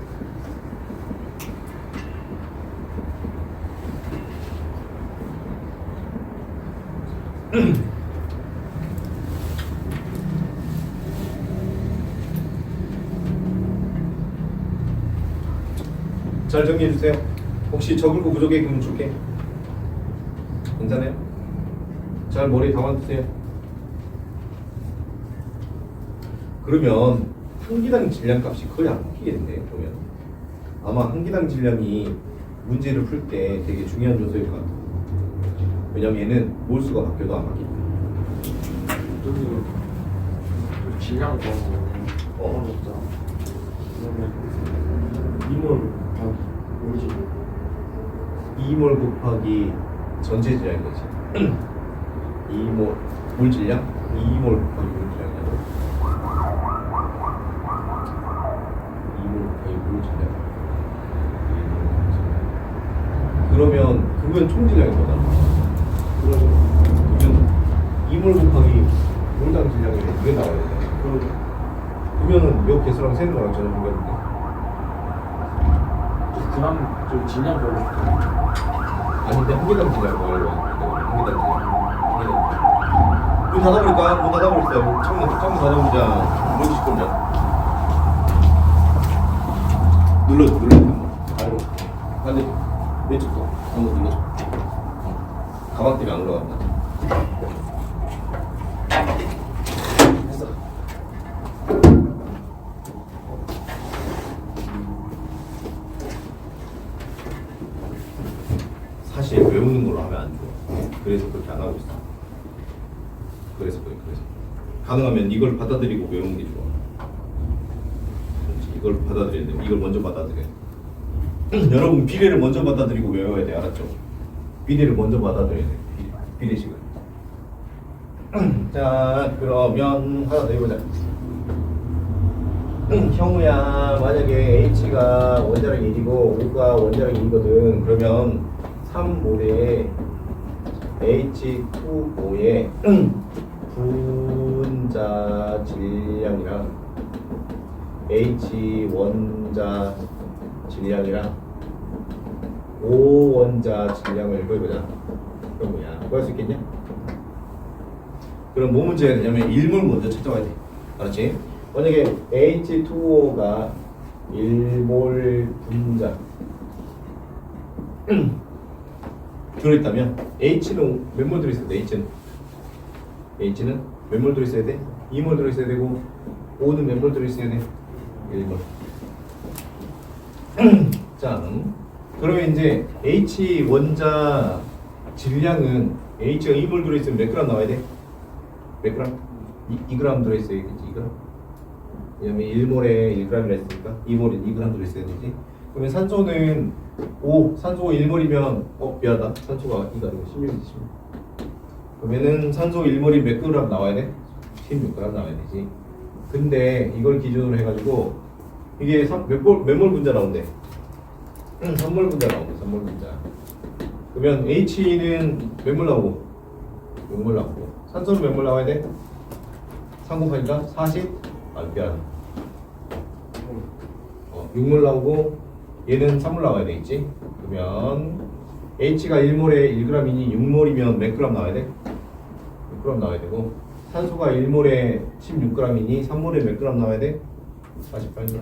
잘 정리해 주세요. 혹시 적을 거 부족해 그럼 줄게. 괜찮아요? 잘 머리에 담아두세요. 그러면 한 개당 질량 값이 거의 안 바뀌겠네. 그러면 아마 한 개당 질량이 문제를 풀 때 되게 중요한 요소일 것 같아요. 왜냐면 얘는 몰수가 바뀌어도 안 바뀌니까. 저기 질량 거 먹자. 그러면 2몰 뭐지? 2몰 곱하기 전체 질량인 거지. 2몰 몰 질량? 2몰 곱하기 몰 질량이야. 2몰 곱하기 몰 질량. 그러면 그건 총 질량인 거다. 그러면 2몰 곱하기 몰당 질량이 이게 나와야 돼. 그러면은 요 개수랑 세는 거랑 전혀 무관한데. 그럼 좀 질량 별로 아닌데 한 개당 질량 뭐라고 한 개당 질량. 문 닫아버릴까? 문 닫아버렸어요. 창문 닫아보자. 뭐 주실 거냐? 눌러 한번. 아이고. 근데 왼쪽도 한번 눌러. 가방 때문에 안 올라간다. 됐어. 사실 외우는 걸로 하면 안 좋아. 그래서 그렇게 안 하고 있어. 그래서 그래. 그래서 가능하면 이걸 받아들이고 외우는 게 좋아. 그렇지. 이걸 받아들여야 돼. 이걸 먼저 받아들여. 여러분 비례를 먼저 받아들이고 외워야 돼. 알았죠? 비례를 먼저 받아들여야 돼. 비례식을. 자 그러면 하나 더 해보자. 형우야 만약에 H가 원자력 1이고 O가 원자력 2거든. 그러면 3몰에 H2O의 분자 질량이랑 H 원자 질량이랑 O 원자 질량을 구해보자. 그럼 뭐야? 구할 수 있겠냐? 그럼 뭐 문제 해야 되냐면 1몰 먼저 찾아와야 돼. 알았지? 만약에 H2O가 1몰 분자 들어있다면 H는 몇 몰 들어있어야 돼? H는 몇 몰 들어있어야 돼? 2몰 들어있어야 되고 O는 몇 몰 들어있어야 돼? 1몰. 자, 그러면 이제 H 원자 질량은 H가 2몰 들어있으면 몇 그램 나와야 돼? 몇 그램? 2g 들어있어야겠지. 2g. 왜냐면 1몰에 1g이라 했으니까 2몰에 2g 들어있어야 되지. 그러면 산소는 산소가 1몰이면 미안하다. 산소가 2가 아니고 16이지. 16. 그러면은 산소 1몰이 몇 그램 나와야 돼? 16g 나와야 되지. 근데 이걸 기준으로 해가지고 이게 몇 몰 분자 나온대? 3몰 분자 나온대. 3몰 분자. 그러면 H는 몇 몰 나오고? 6몰 나오고. 산소는 몇 몰 나와야 돼? 3 곱하니까 40? 미안. 6몰 나오고 얘는 3몰 나와야 되겠지? 그러면 H가 1몰에 1g이니 6몰이면 몇 g 나와야 돼? 6g 나와야 되고 산소가 1몰에 16g이니 3몰에 몇 g 나와야 돼? 48g.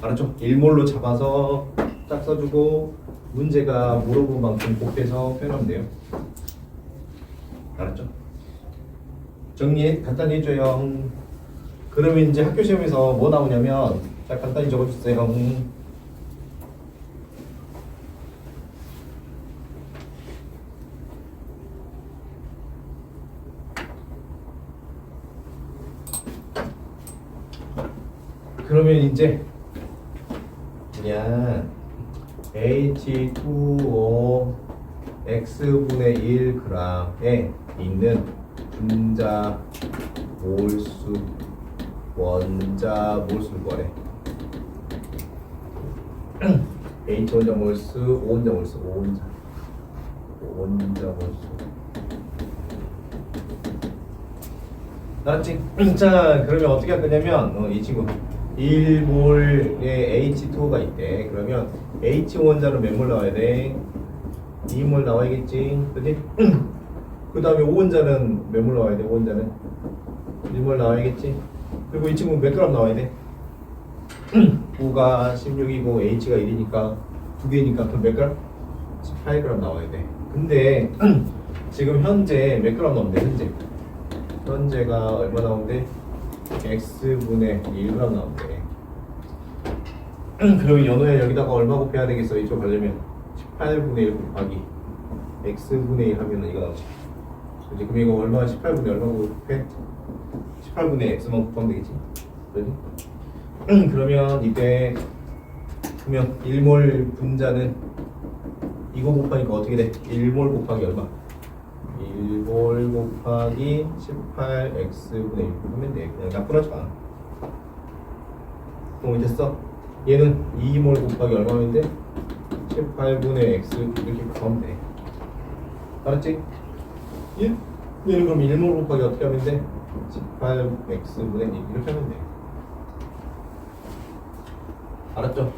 알았죠? 1몰로 잡아서 딱 써주고 문제가 물어본 만큼 곱해서 표현하면 돼요. 알았죠? 정리 간단히 해줘요. 그러면 이제 학교 시험에서 뭐 나오냐면 자 간단히 적어주세요. 그러면 이제 그냥 H2O X분의 1g에 있는 분자 몰수 원자 몰수를 구하래. H 원자 몰수, O 원자 몰수, O 원자 몰수. 알았지? 자, 그러면 어떻게 할 거냐면 이 친구 1몰에 H2O가 있대. 그러면 H 원자는 몇 몰 나와야 돼? 2몰 나와야겠지, 그지? 그 다음에 5원자는 몇 몰 나와야 돼? 5원자는 1몰 나와야겠지? 그리고 이 친구는 몇 그램 나와야 돼? 9가 16이고 H가 1이니까 두 개니까 그럼 몇 그램? 18g 나와야 돼. 근데 지금 현재 몇 그램 나온대? 현재가 얼마 나온대? X분의 1g 나온대. 그러면 연호야 여기다가 얼마 곱해야 되겠어? 이쪽 가려면 18분의 1 곱하기 X분의 1 하면 이거 나오지. 그치? 그럼 이거 얼마 18분의 얼마 곱해? 18분의 X만 곱하면 되겠지? 그지? 그러면 이때 그러면 1몰 분자는 이거 곱하니까 어떻게 돼? 1몰 곱하기 얼마? 1몰 곱하기 18X분의 1 하면 돼. 그냥 나쁘지 않아. 그럼 됐어? 얘는 2몰 곱하기 얼마면 돼? 18분의 X 이렇게 곱하면 돼. 알았지? 얘는 그럼 1몰 곱하기 어떻게 하면 돼? 18X분의 1 이렇게 하면 돼. 알았죠?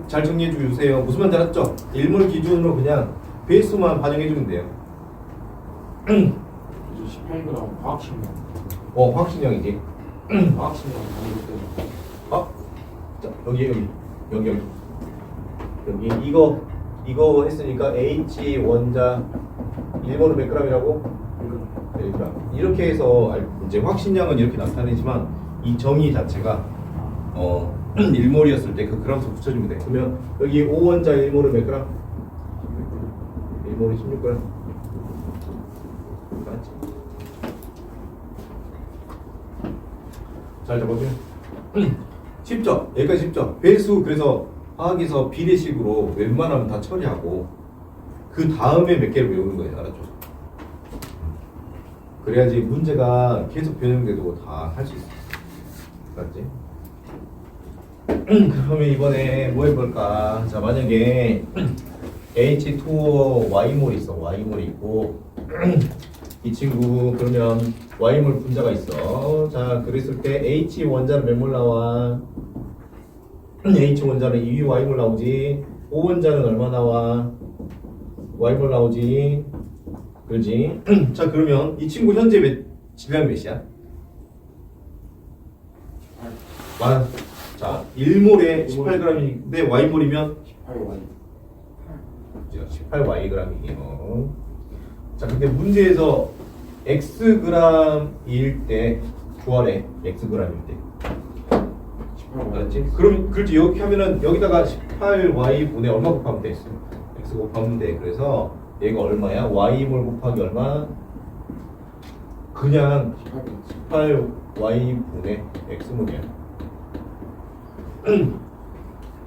잘 정리해 주세요. 무슨 말인지 알았죠? 1몰 기준으로 그냥 배수만 반영해 주면 돼요. 이제 18g 과학식량. 화학식량이지. 과학식량 만들 때. 자, 여기 이거 했으니까 H 원자 1몰은 몇 g이라고? 1g. 이렇게 해서 이제 확신량은 이렇게 나타내지만 이 정의 자체가 1몰이었을 때 그 그램수 붙여주면 돼. 그러면 여기 5원자 1몰은 몇 g? 1몰이 16g. 맞지? 잘 잡아줘요. 쉽죠? 여기까지 쉽죠? 배수 그래서 화학에서 비례식으로 웬만하면 다 처리하고 그 다음에 몇 개를 외우는 거예요. 알았죠? 그래야지 문제가 계속 변형돼도 다 할 수 있어. 맞지? 그러면 이번에 뭐 해볼까? 자, 만약에 H2O Y몰이 있어. Y몰이 있고 이 친구 그러면 Y몰 분자가 있어. 자, 그랬을 때 H 원자는 몇 몰 나와? H 원자는 2 Y몰 나오지. O 원자는 얼마 나와? Y몰 나오지. 그렇지? 자, 그러면 이 친구 현재 질량 몇이야? 자, 1몰에 18g인데 Y몰이면 18Y 18Yg이에요. 자, 근데 문제에서 Xg일 때 구하래. Xg일 때. 18Y 알았지? 그럼 그렇지. 이렇게 하면은 여기다가 18Y 분의 얼마 곱하면 돼? X 곱하면 돼. 그래서 얘가 얼마야? Y몰 곱하기 얼마? 그냥 18Y 분의 X몰이야.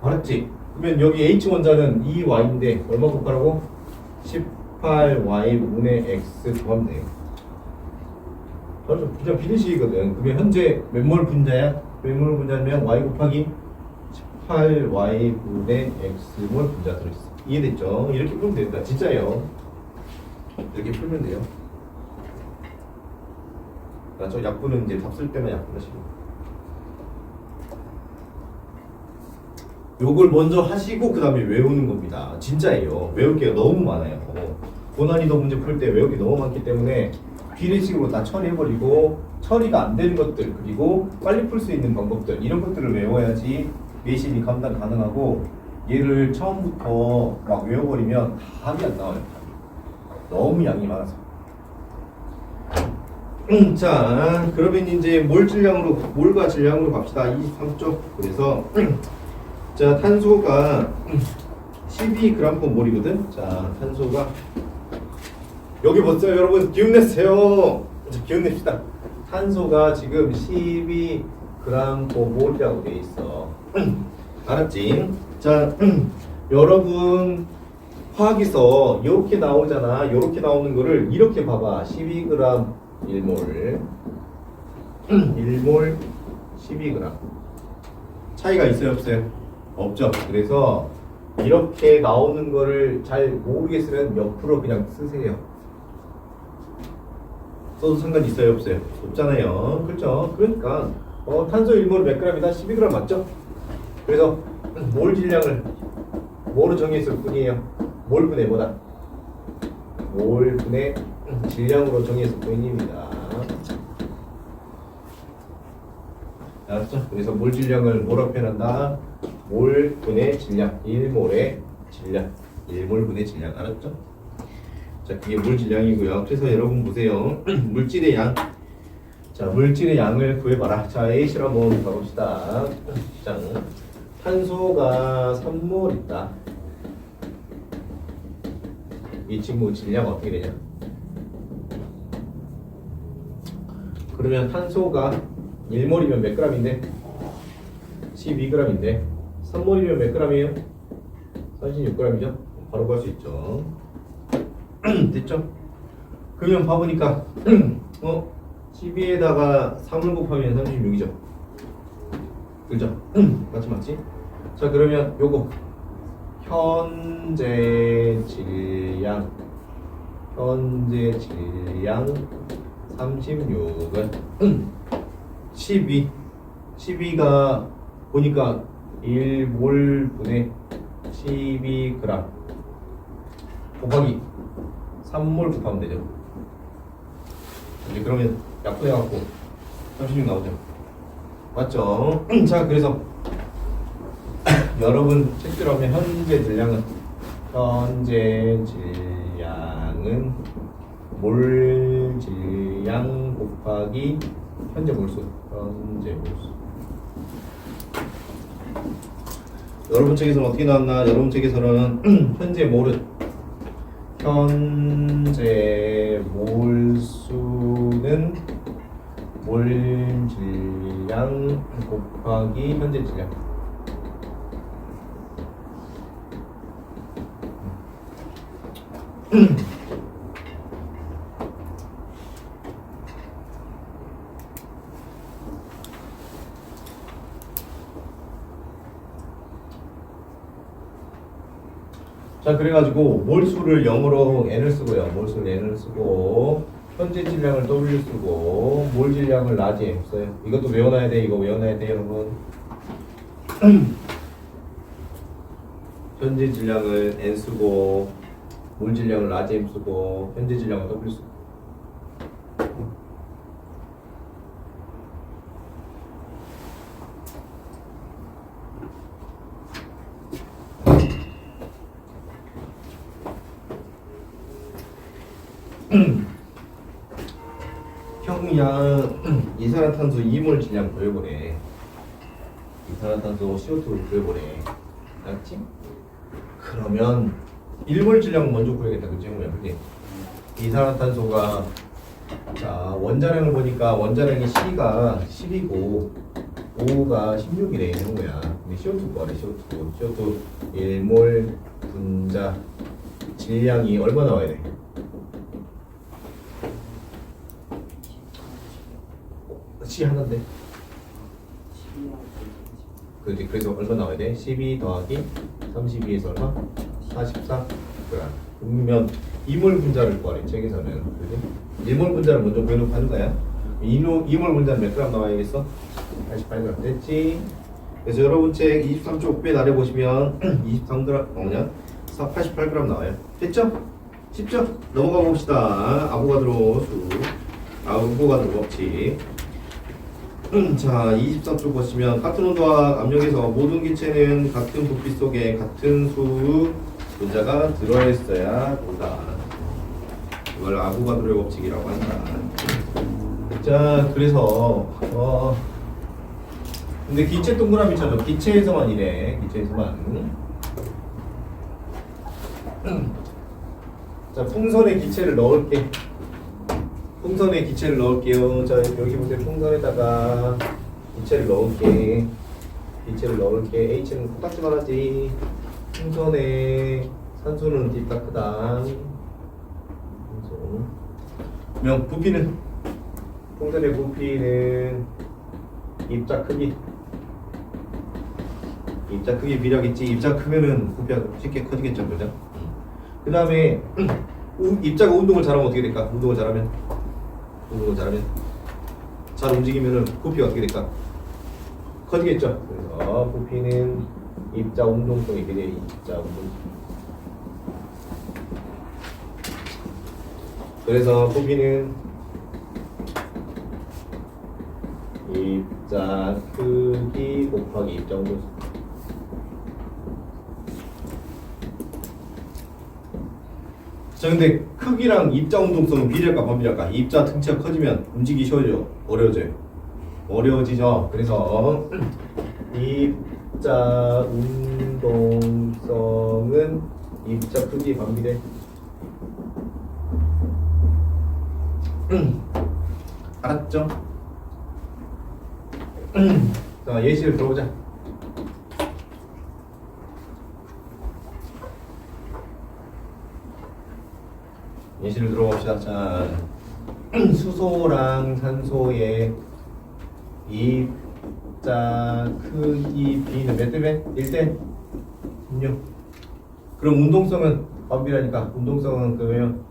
알았지? 그러면 여기 H 원자는 2Y인데 얼마 곱하라고? 18Y 분의 X 곱하면 돼. 그냥 비례식이거든. 그러면 현재 몇 몰 분자야? 몇 몰 분자면 Y 곱하기 18Y 분의 X몰 분자 들어있어. 이해됐죠? 이렇게 풀면 된다. 진짜예요. 이렇게 풀면 돼요. 저 약분은 이제 답 쓸 때만 약분하시고. 요걸 먼저 하시고 그 다음에 외우는 겁니다. 진짜예요. 외울 게 너무 많아요. 고난이도 문제 풀 때 외울 게 너무 많기 때문에 비례식으로 다 처리해버리고 처리가 안 되는 것들 그리고 빨리 풀 수 있는 방법들 이런 것들을 외워야지 내신이 감당 가능하고 얘를 처음부터 막 외워버리면 답이 안 나와요. 너무 양이 많아서. 자, 그러면 이제 몰과 질량으로 갑시다. 23쪽. 그래서 자, 탄소가 12g/몰이거든. 자, 탄소가 여기 보세요, 여러분. 기운내세요. 자, 기운냅시다. 탄소가 지금 12g/몰이라고 돼 있어. 알았지? 자, 여러분 화학에서 이렇게 나오잖아. 이렇게 나오는 거를 이렇게 봐봐. 12g 1몰 1몰 12g 차이가 있어요, 없어요? 없죠. 그래서 이렇게 나오는 거를 잘 모르겠으면 옆으로 그냥 쓰세요. 써도 상관 있어요, 없어요? 없잖아요. 그렇죠? 그러니까 탄소 1몰은 몇 g이다? 12g 맞죠? 그래서 몰 질량을 뭐로 정했을 뿐이에요. 몰분의 뭐다? 몰분의 질량으로 정했을 뿐입니다. 알았죠? 그래서 몰 질량을 뭐라고 표현한다? 몰분의 질량, 1몰의 질량, 1몰분의 질량. 알았죠? 자, 그게 몰 질량이고요. 그래서 여러분 보세요. 물질의 양. 자, 물질의 양을 구해봐라. 자, A실 한번 가봅시다. 자, 탄소가 3몰 있다. 이 친구 질량 어떻게 되냐? 그러면 탄소가 1몰이면 몇 g인데? 12g인데 3몰이면 몇 g이에요? 36g이죠? 바로 구할 수 있죠. 됐죠? 그러면 봐보니까 12에다가 3을 곱하면 36이죠. 그죠? 맞지? 자, 그러면 요거 현재 질량 36은 12가 보니까 1몰분의 12g 곱하기 3몰 곱하면 되죠. 이제 그러면 약분해갖고 36 나오죠. 맞죠? 자, 그래서 여러분 책들 하면 현재 질량은 몰 질량 곱하기 현재 몰수. 여러분 책에서는 어떻게 나왔나? 여러분 책에서는 현재 몰은 현재 몰수는 몰질량 곱하기 현재 질량. 자, 그래가지고 몰수를 0으로 n을 쓰고요. 몰수를 n을 쓰고 현재 질량을 w 쓰고 몰 질량을 라지 m 써요. 이것도 외워놔야 돼. 이거 외워놔야 돼, 여러분. 현재 질량을 n 쓰고 몰 질량을 라지 m 쓰고 현재 질량을 w 쓰고. 형이야 이산화탄소 2몰 질량 구해보래. 이산화탄소 CO2를 구해보래. 알았지? 그러면 1몰 질량 먼저 구해야겠다. 그치 형이야? 그게 이산화탄소가 자 원자량을 보니까 원자량이 C가 10이고 O가 16이래 형이야. 근데 CO2 구하래. CO2 1몰 분자 질량이 얼마 나와야 돼? C 하나인데. 그렇지. 그래서 얼마 나와야 돼? 12 더하기 32에서 얼마? 44. 그러면 2몰 분자를 구하래. 책에서는. 그지? 1몰 분자를 먼저 구해놓고 하는 거야. 2몰 분자는 몇 그램 나와야겠어? 88g. 됐지? 그래서 여러분 책 23쪽 배 아래 보시면 23g 뭐냐? 88g 나와요. 됐죠? 쉽죠? 넘어가 봅시다. 아보가드로 수. 아보가드로 법칙. 자, 23쪽 보시면 같은 온도와 압력에서 모든 기체는 같은 부피 속에 같은 수 분자가 들어있어야 된다. 이걸 아보가드로의 법칙이라고 한다. 자, 그래서 근데 기체 동그라미 쳐줘. 기체에서만 이래. 기체에서만. 자, 풍선에 기체를 넣을게. 풍선에 기체를 넣을게요. 자, 여기 보세요. 풍선에다가 기체를 넣을게. 기체를 넣을게. H는 코딱지 말하지. 풍선에 산소는 딥다크다. 명 부피는 풍선의 부피는 입자 크기. 입자 크기 비례하겠지. 입자 크면은 부피가 쉽게 커지겠죠, 그죠? 그 다음에 입자가 운동을 잘하면 어떻게 될까? 운동을 잘하면 잘 움직이면은 부피가 어떻게 될까? 커지겠죠. 그래서 부피는 입자 운동성에 비례해. 입자 운동. 그래서 부피는 입자 크기 곱하기 입자 운동성. 자, 근데 크기랑 입자 운동성은 비례할까 반비례할까? 입자 등치가 커지면 움직이기 쉬워져? 어려워져요? 어려워지죠. 그래서 입자 운동성은 입자 크기 반비례. 알았죠? 자, 예시를 들어보자. 예시를 들어봅시다. 자, 수소랑 산소의 입자 크기 B는 몇 대 몇? 1대 16. 그럼 운동성은 반비례하니까 운동성은 그러면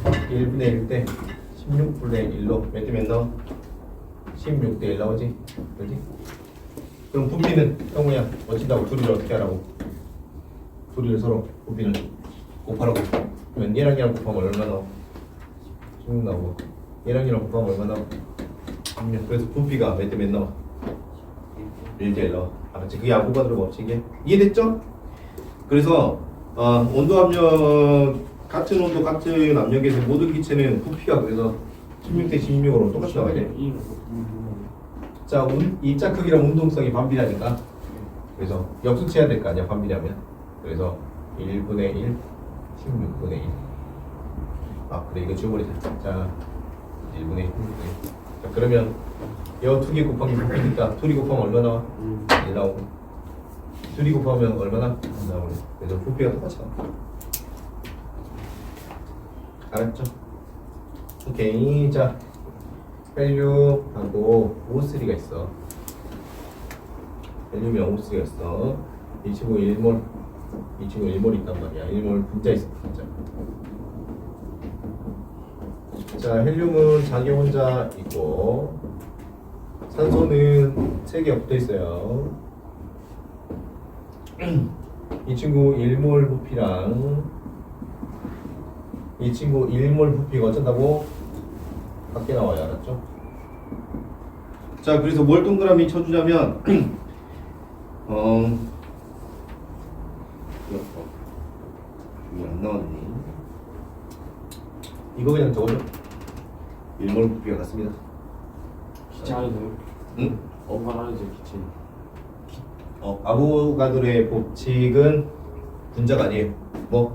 1분의 1대 16분의 1로 몇 대 몇 나와? 16대 1 나오지? 그렇지? 그럼 부피는 형우야 어찌다고 둘이를 어떻게 하라고? 둘이를 서로 부피는 곱하라고. 그러면 얘랑 얘랑 곱하면 얼마 나와? 16 나오고 얘랑 얘랑 곱하면 얼마 나와? 16. 그래서 부피가 몇 대 몇 나와? 1대 1 나와. 알았지? 그게 아보가드로 법칙이야. 이해됐죠? 그래서 온도 압력 같은 온도 같은 압력에서 모든 기체는 부피가 그래서 16대 16으로 똑같이 나와야 돼. 자, 입자 크기랑 운동성이 반비례하니까 그래서 역수치해야 될 거 아니야 반비례하면. 그래서 1분의 1 16분의 1. 아 그래 이거 지워버리자. 자 1분의 1. 자 그러면 여 2개 곱하기 부피니까 2개 곱하면 얼마 나와? 1 나오고 2개 곱하면 얼마나? 1 나오고 그래서 부피가 똑같이 나와. 알았죠? 오케이. 자 헬륨하고 O3가 있어. 헬륨이랑 O3가 있어. 이 친구 1몰, 이 친구 1몰 있단 말이야. 1몰 분자 있어, 분자. 자, 헬륨은 자기 혼자 있고, 산소는 3개 붙어 있어요. 이 친구 1몰 부피랑 이 친구 1몰 부피가 어쩐다고? 밖에 나와요, 알았죠? 자, 그래서 뭘 동그라미 쳐주자면 이거 안 나왔니? 이거 그냥 적어줘. 1몰 부피가 같습니다. 기체 안에 돼요? 응? 어반 안에 돼요 기체. 아보가드로의 법칙은 분자가 아니에요. 뭐?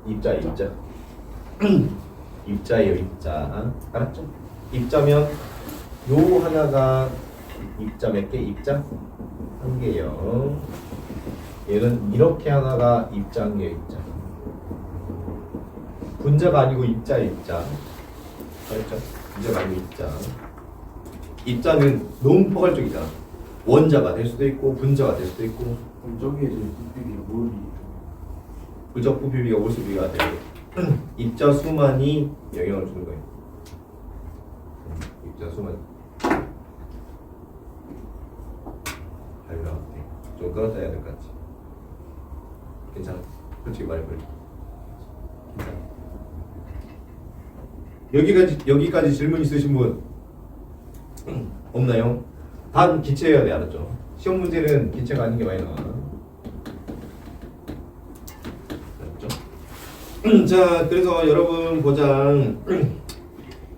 입자예요, 입자. 입자예요, 입자. 알았죠? 입자면 요 하나가 입자 몇 개? 입자? 한 개요. 얘는 이렇게 하나가 입자 한 개, 입자. 분자가 아니고 입자예요, 입자. 알았죠? 분자가 아니고 입자. 입자는 너무 포괄적이잖아. 원자가 될 수도 있고 분자가 될 수도 있고. 그럼 저기에 지금 부피가 뭘이? 부적 부피비가 올수비가 되고 입자 수만이 영향을 주는 거예요. 입자 수만. 좀 끌었다 해야 될 것 같지. 괜찮아. 솔직히 말해버려. 괜찮아. 여기까지 질문 있으신 분 없나요? 단 기체여야 돼, 알았죠? 시험 문제는 기체가 아닌 게 많이 나와. 알았죠? 자, 그래서 여러분 보장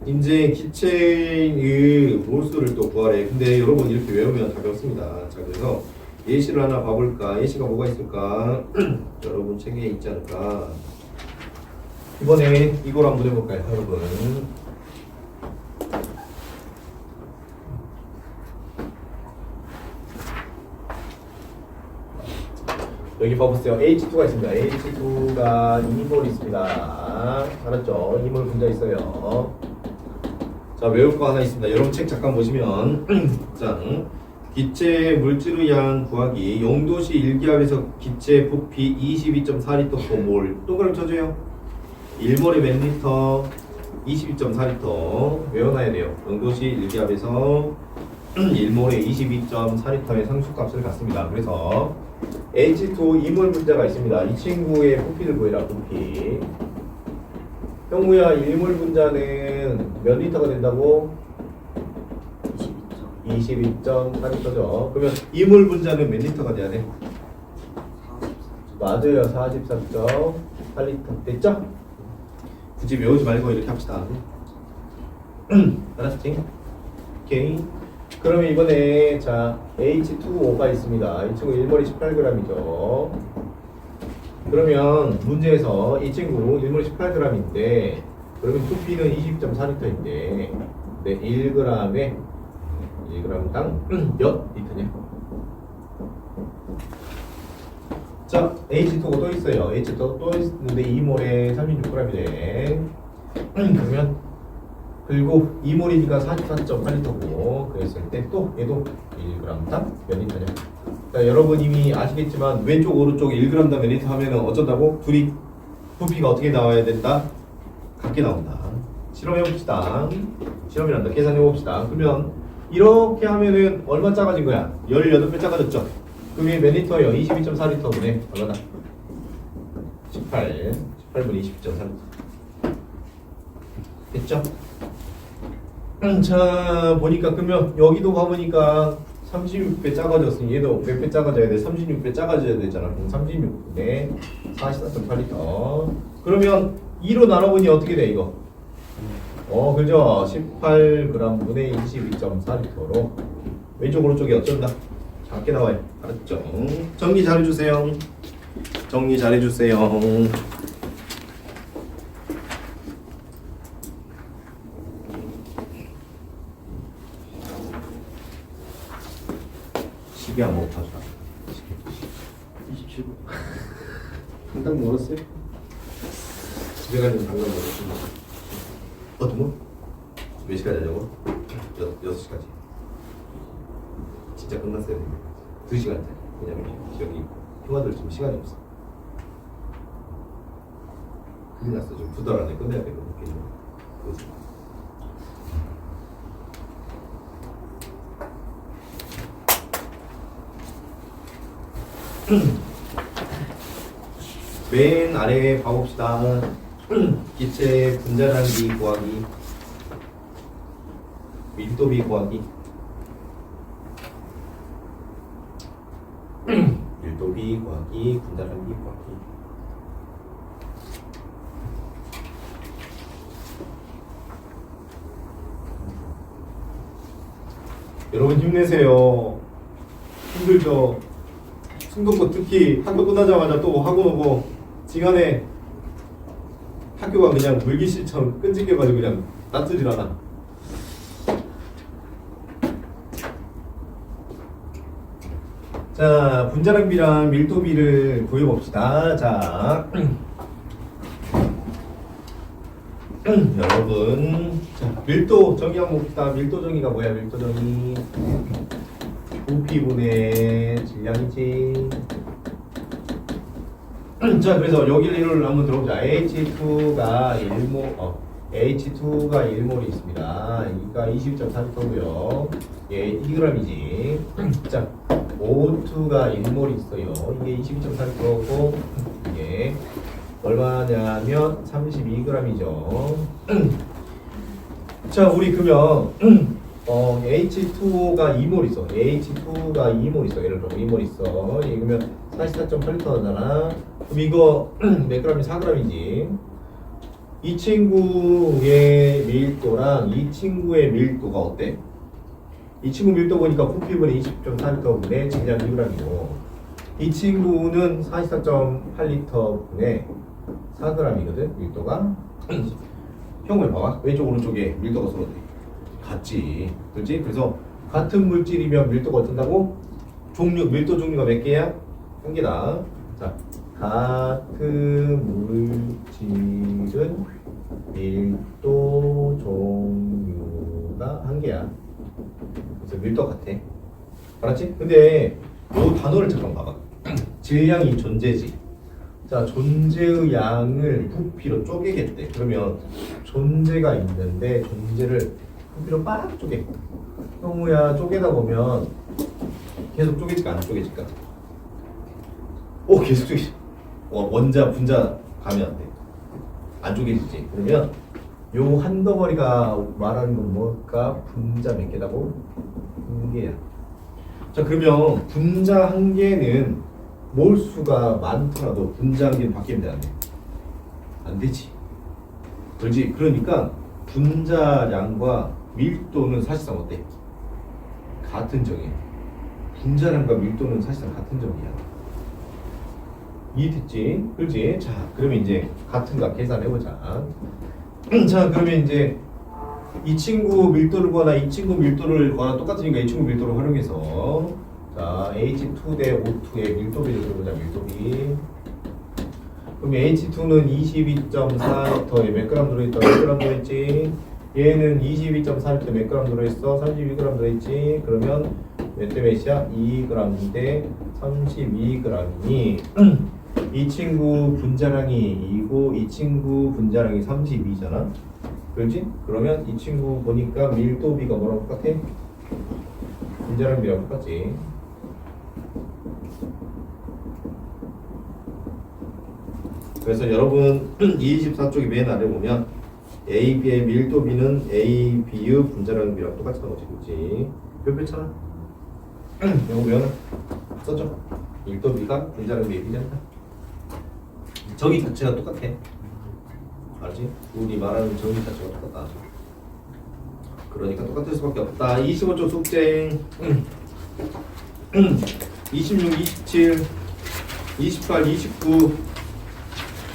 이제 기체의 몰수를 또 구하래. 근데 여러분 이렇게 외우면 다 배웠습니다. 자, 그래서 예시를 하나 봐볼까? 예시가 뭐가 있을까? 여러분 책에 있지 않을까? 이번에 이걸 한번 해볼까요, 여러분? 여기 봐보세요. H2가 있습니다. H2가 2몰 있습니다. 알았죠? 2몰 분자 있어요. 자, 외울 거 하나 있습니다. 여러분 책 잠깐 보시면 자, 기체 물질의 양 구하기. 용도시 1기압에서 기체 부피 22.4L/몰. 동그라미 쳐줘요. 1몰에 몇 리터? 22.4L. 외워놔야 돼요. 용도시 1기압에서 1몰에 22.4L의 상수값을 갖습니다. 그래서 H2 2몰 분자가 있습니다. 이 친구의 부피를 구해라. 부피. 형우야 1몰 분자는 몇 리터가 된다고? 22.4리터죠. 그러면 2몰 분자는 몇 리터가 돼야 돼? 44. 맞아요. 44.8리터. 됐죠? 굳이 외우지 말고 이렇게 합시다. 알았지? 오케이. 그러면 이번에 자 H2O가 있습니다. 이 친구 1몰이 18g이죠. 그러면 문제에서 이 친구 1몰이 18g인데 그러면 부피는 20.4리터인데 네, 1g당 몇 리터냐? 자 H2O 또 있어요. H2O 또 있는데 2몰에 36g이래. 그러면 그리고 2몰이니까 44.8리터고 그랬을 때 또 얘도 1g당 몇 리터냐? 자, 여러분 이미 아시겠지만 왼쪽 오른쪽 1g당 몇 리터 하면은 어쩐다고? 둘이 부피가 어떻게 나와야 된다? 같게 나온다. 실험해봅시다. 실험이란다. 계산해봅시다. 그러면 이렇게 하면은 얼마 작아진 거야? 18배 작아졌죠? 그게 몇 리터예요? 22.4리터분에 얼마나? 18분의 20.4리터 됐죠? 자 보니까 그러면 여기도 가보니까 36배 작아졌으니 얘도 몇 배 작아져야 돼? 36배 작아져야 되잖아. 그럼 36분의 44.8리터. 그러면 2로 나눠보니 어떻게 돼 이거? 그죠? 18g분의 22.4리터로 왼쪽 오른쪽이 어쩐다? 작게 나와요. 알았죠? 정리 잘해주세요. 정리 잘해주세요. 딱 멀었어요. 집에 가려면 당장 멀었습니다. 어떤 거? 몇 시까지 하자고? 6시까지. 진짜 끝났어요. 2시간째. 왜냐면 여기 형아들 지금 시간이 없어. 큰일 났어. 지금 2달 안에 끝내야 되거든. 그래서. 맨 아래 봐봅시다. 기체 분자량비 구하기, 밀도비 구하기. 밀도비 구하기, 분자량비 구하기. 여러분 힘내세요. 힘들죠. 중동부 특히 학교 끝나자마자 또 학원 오고 지간에 학교가 그냥 물기실처럼 끈질겨가지고 그냥 놔두질 않아. 자, 분자량비랑 밀도비를 구해봅시다. 자, 여러분, 자, 밀도 정의 한번 봅시다. 밀도 정의가 뭐야? 밀도 정의. 부피분의 질량이지. 자, 그래서 여기를 한번 들어보자. H2가 1몰이 있습니다. 여기가 22.4L고요. 얘 2g이지. 자, O2가 1몰이 있어요. 이게 22.4L고 이게 얼마냐면 32g이죠. 자, 우리 그러면 H2가 2몰 있어. H2가 2몰 있어. 예를 들어 2몰 있어. 이게 그러면 44.8L잖아. 그럼 이거 몇 g이 4g이지. 이 친구의 밀도랑 이 친구의 밀도가 어때? 이 친구 밀도 보니까 부피분의 20.4L분의 질량 2g이고 이 친구는 44.8L분의 4g이거든. 밀도가. 형을 봐봐. 왼쪽 오른쪽에 밀도가 서로 같지. 그렇지? 그래서 같은 물질이면 밀도가 어떤다고? 밀도 종류가 몇 개야? 한 개다. 자, 같은 물질은 밀도 종류가 한 개야. 그래서 밀도 같아. 알았지? 근데 요 단어를 잠깐 봐봐. 질량이 존재지. 자, 존재의 양을 부피로 쪼개겠대. 그러면 존재가 있는데 존재를 부피로 빡 쪼개. 형우야, 쪼개다 보면 계속 쪼개질까 안 쪼개질까? 오, 계속 쪼개지. 원자 분자 가면 안 돼. 안 쪼개지지. 그러면 요 한 덩어리가 말하는 건 뭘까? 분자 몇 개다고? 한 개야. 자, 그러면 분자 한 개는 몰수가 많더라도 분자 한 개는 바뀌면 돼, 안 돼? 안 되지. 그렇지? 그러니까 분자량과 밀도는 사실상 어때? 같은 정이야. 분자량과 밀도는 사실상 같은 정이야. 이해됐지? 그렇지? 자, 그러면 이제 같은 값 계산해보자. 자, 그러면 이제 이 친구 밀도를 구하나 이 친구 밀도를 구하나 똑같으니까 이 친구 밀도를 활용해서 자, H2 대 O2의 밀도비를 들어보자. 밀도비. 그럼 H2는 22.4L에 몇 그램 들어있다? 몇 그램 들어있지? 얘는 22.4L에 몇 그램 들어있어? 32g 들어있지? 그러면 몇 대 몇이야? 2g 대 32g이 이 친구 분자량이 2고 이 친구 분자량이 32잖아? 그렇지? 그러면 이 친구 보니까 밀도비가 뭐랑 똑같아? 분자량비랑 똑같지? 그래서 여러분 24쪽이 맨 아래 보면 AB의 밀도비는 AB의 분자량비랑 똑같이 나오지, 그렇지? 뼈뼈잖아. 이거 외워놔. 써줘. 밀도비가 분자량비 AB잖아. 정의 자체가 똑같아. 알지? 우리 말하는 정의 자체가 똑같다. 그러니까 똑같을 수밖에 없다. 25쪽 숙제 26, 27, 28, 29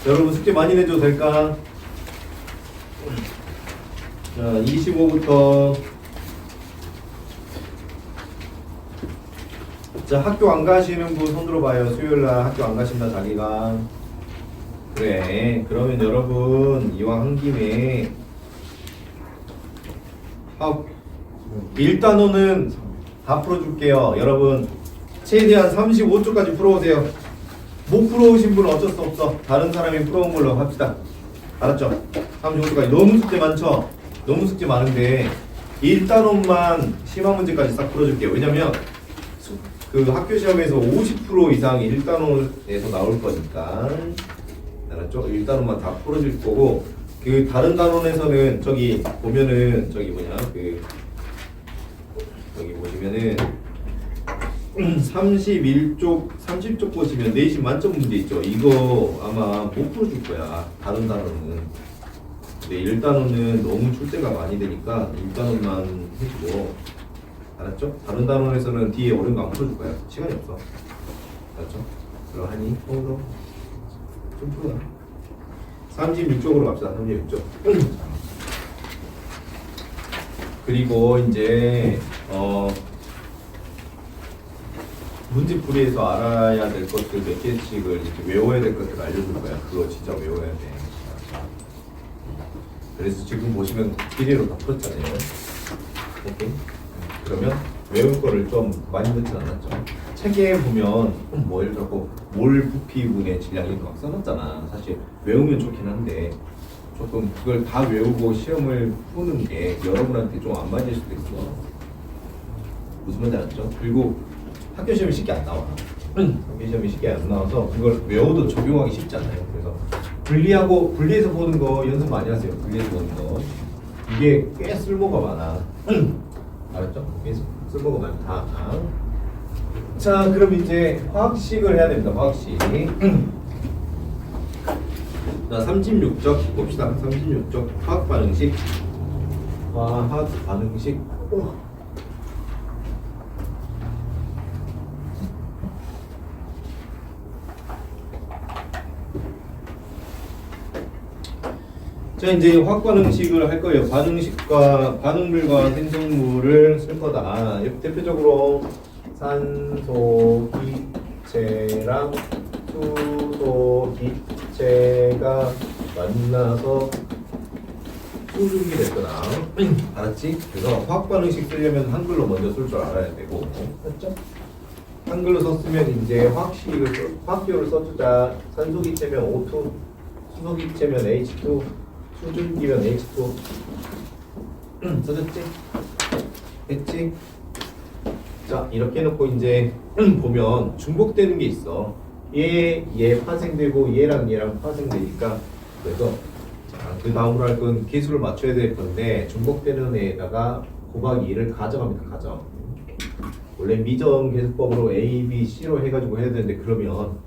여러분 숙제 많이 내줘도 될까? 자, 25부터 자, 학교 안 가시는 분 손 들어봐요. 수요일날 학교 안 가신다 자기가. 그래. 그러면 여러분 이왕 한 김에 화학 1단원은 다 풀어줄게요. 여러분 최대한 35초까지 풀어오세요. 못 풀어오신 분은 어쩔 수 없어. 다른 사람이 풀어온 걸로 합시다. 알았죠? 35초까지. 너무 숙제 많죠? 너무 숙제 많은데 1단원만 심화 문제까지 싹 풀어줄게요. 왜냐면 그 학교 시험에서 50% 이상이 1단원에서 나올 거니까. 알았죠? 1단원만 다 풀어줄 거고 그 다른 단원에서는 저기 보면은 저기 뭐냐 그 여기 보시면은 31쪽 30쪽 보시면 내신 만점 문제 있죠. 이거 아마 못 풀어줄 거야. 다른 단원은. 근데 1단원은 너무 출제가 많이 되니까 1단원만 해주고. 알았죠? 다른 단원에서는 뒤에 어려운 거 안 풀어줄 거야. 시간이 없어. 알았죠? 그러하니 좀 풀어라. 36쪽으로 갑시다. 36쪽. 그리고 이제 문제풀이에서 알아야 될 것들 몇 개씩을 이렇게 외워야 될 것들 알려줄 거야. 그거 진짜 외워야 돼. 그래서 지금 보시면 비례로 다 풀었잖아요. 오케이. 그러면 외울 거를 좀 많이 넣진 않았죠. 책에 보면 뭘 자꾸 몰 부피분의 질량 이렇게 막 써놨잖아. 사실 외우면 좋긴 한데 조금 그걸 다 외우고 시험을 푸는 게 여러분한테 좀 안 맞을 수도 있어. 무슨 말인지 알았죠? 그리고 학교 시험이 쉽게 안 나와. 학교 시험이 쉽게 안 나와서 그걸 외워도 적용하기 쉽잖아요. 그래서 분리해서 보는 거 연습 많이 하세요. 분리해서 보는 거 이게 꽤 쓸모가 많아. 알았죠? 꽤 쓸모가 많다. 자, 그럼 이제 화학식을 해야 됩니다. 화학식. 자, 36쪽 봅시다. 36쪽 화학 반응식. 화학 반응식. 자, 이제 화학 반응식을 할 거예요. 반응식과 반응물과 생성물을 쓸 거다. 대표적으로 산소 기체랑 수소 기체가 만나서 수증기 될 거다. 알았지? 그래서 화학 반응식 쓰려면 한글로 먼저 쓸 줄 알아야 되고, 맞죠? 한글로 썼으면 이제 화학식을 써주자. 산소 기체면 O2, 수소 기체면 H2, 수증기면 H2. 써졌지? 됐지? 자, 이렇게 해놓고 이제 보면 중복되는 게 있어. 얘 파생되고 얘랑 파생되니까. 그래서 자, 그 다음으로 할 건 개수를 맞춰야 될 건데 중복되는 애에다가 곱하기 2를 가져갑니다. 가져. 원래 미점 계수법으로 A, B, C로 해가지고 해야 되는데 그러면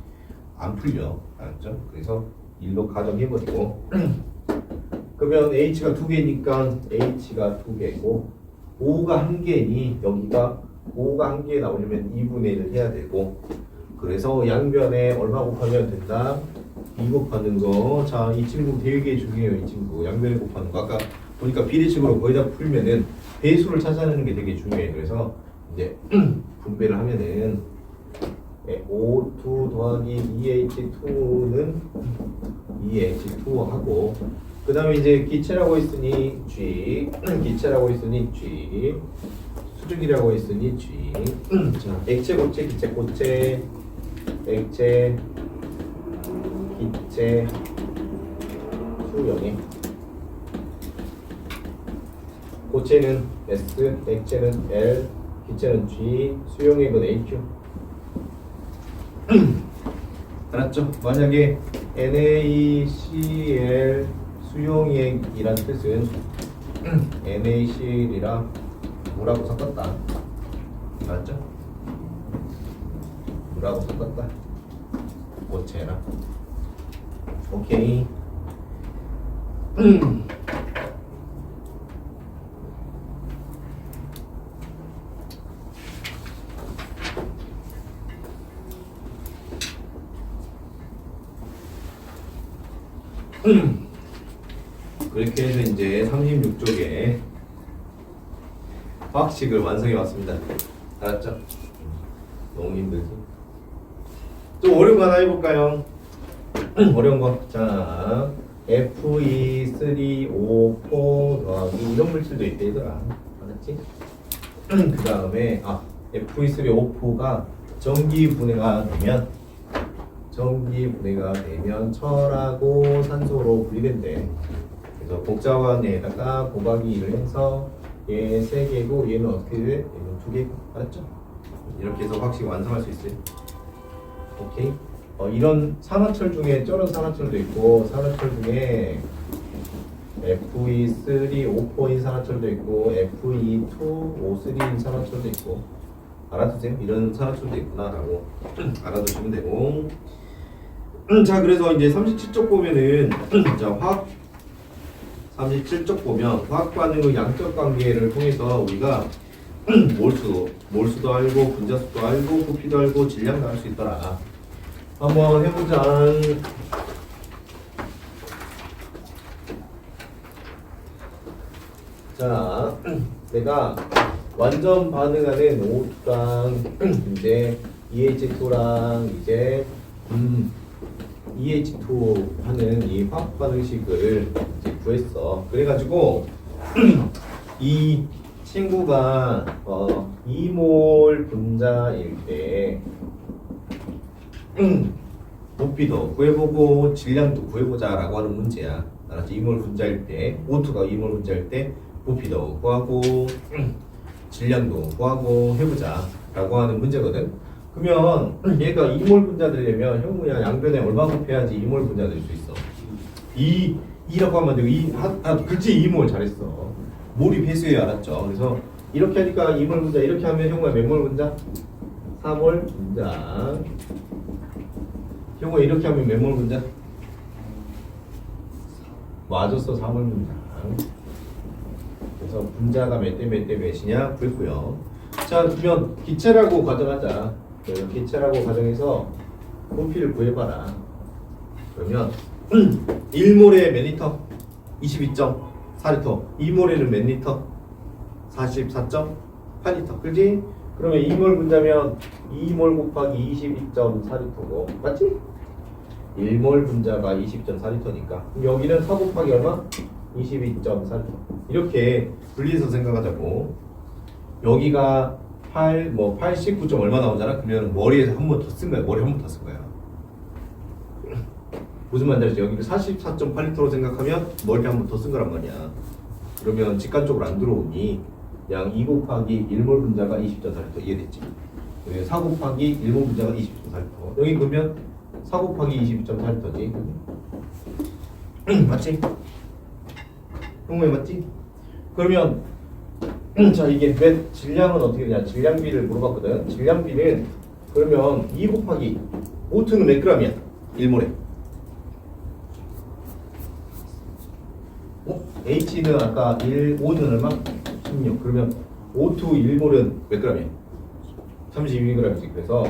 안 풀려. 알았죠? 그래서 1로 가정해버리고 그러면 H가 2개니까 H가 2개고 O가 1개니 여기가 O가 1개 나오려면 2분의 1을 해야 되고 그래서 양변에 얼마 곱하면 된다? 2 곱하는 거. 자, 이 친구 되게 중요해요. 이 친구 양변에 곱하는 거. 아까 보니까 비례식으로 거의 다 풀면은 배수를 찾아내는 게 되게 중요해요. 그래서 이제 분배를 하면은 O2 더하기 2H2는 2H2 하고 그 다음에 이제 기체라고 했으니 G, 기체라고 했으니 G, 수증기라고 했으니 G. 자, 액체, 고체, 기체, 고체, 액체, 기체, 수용액. 고체는 S, 액체는 L, 기체는 G, 수용액은 HQ. 알았죠? 만약에 NaCl 수용액이란 뜻은 NaCl이랑 물하고 섞었다. 알았죠? 물하고 섞었다. 고체랑. 오케이. 그렇게 해서 이제 36쪽에 화학식을 완성해 왔습니다. 알았죠? 너무 힘들지? 좀 어려운 거 하나 해볼까요? 어려운 거. 자, Fe3O4 더하기 이런 물질도 있대 얘들아. 알았지? 그 다음에 Fe3O4가 전기 분해가 되면 철하고 산소로 분리된대. 그래서 복잡한에다가 곱하기 1을 해서 얘 3개고 얘는 어떻게 돼? 얘는 2개. 알았죠? 이렇게 해서 확실히 완성할 수 있어요. 오케이? 이런 산화철 중에 쩔은 산화철도 있고 산화철 중에 Fe3O4인 산화철도 있고 Fe2O3인 산화철도 있고 알아두세요. 이런 산화철도 있구나라고 알아두시면 되고. 자, 그래서 이제 37쪽 보면은 자, 화학 37쪽 보면 화학 반응의 양적 관계를 통해서 우리가 몰수도 알고 분자수도 알고 부피도 알고 질량도 알 수 있더라. 한번 해보자. 자, 내가 완전 반응하는 O2랑 이제 EH2랑 이제 EH2 하는 이 화학 반응식을 이제 구했어. 그래가지고 이 친구가 2몰 분자일 때 부피도 구해보고 질량도 구해보자라고 하는 문제야. 알았지? 2몰 분자일 때 O2가 2몰 분자일 때 부피도 구하고 질량도 구하고 해보자라고 하는 문제거든. 그러면 얘가 2몰 분자 되려면 형무야 양변에 얼마 곱해야지 2몰 분자 될 수 있어? 2라고 하면 되고 그렇지 2몰 잘했어. 몰이 배수예요. 알았죠? 그래서 이렇게 하니까 2몰 분자 이렇게 하면 형무야 몇 몰 분자? 4몰 분자. 형무야 이렇게 하면 몇 몰 분자? 맞았어. 4몰 분자. 그래서 분자가 몇 대 몇이냐 구했고요. 자, 그러면 기체라고 가정하자. 그래서 기체라고 가정해서 부피를 구해봐라. 그러면 1몰에 몇 리터? 22.4리터. 2몰에는 몇 리터? 44.8리터. 그지? 그러면 2몰 분자면 2몰 곱하기 22.4리터고 맞지? 1몰 분자가 22.4리터니까 그럼 여기는 4 곱하기 얼마? 22.4리터. 이렇게 분리해서 생각하자고. 여기가 89. 얼마 나오잖아? 그러면 머리에서 한 번 더 쓴 거야. 머리 한 번 더 쓴 거야. 무슨 말인지 알지? 여기를 44.8리터로 생각하면 머리를 한 번 더 쓴 거란 말이야. 그러면 직관적으로 안 들어오니 양 2 곱하기 1몰 분자가 20.4리터. 이해됐지? 4 곱하기 1몰 분자가 20.4리터. 여기 그러면 4 곱하기 22.4리터지. 맞지? 형무에 맞지? 그러면 자, 이게 몇 질량은 어떻게 되냐? 질량비를 물어봤거든. 질량비는 그러면 2 곱하기 O2는 몇 g이야? 1몰에. H는 아까 5는 얼마? 16. 그러면 O2 1몰은 몇 g이야? 32g이지. 그래서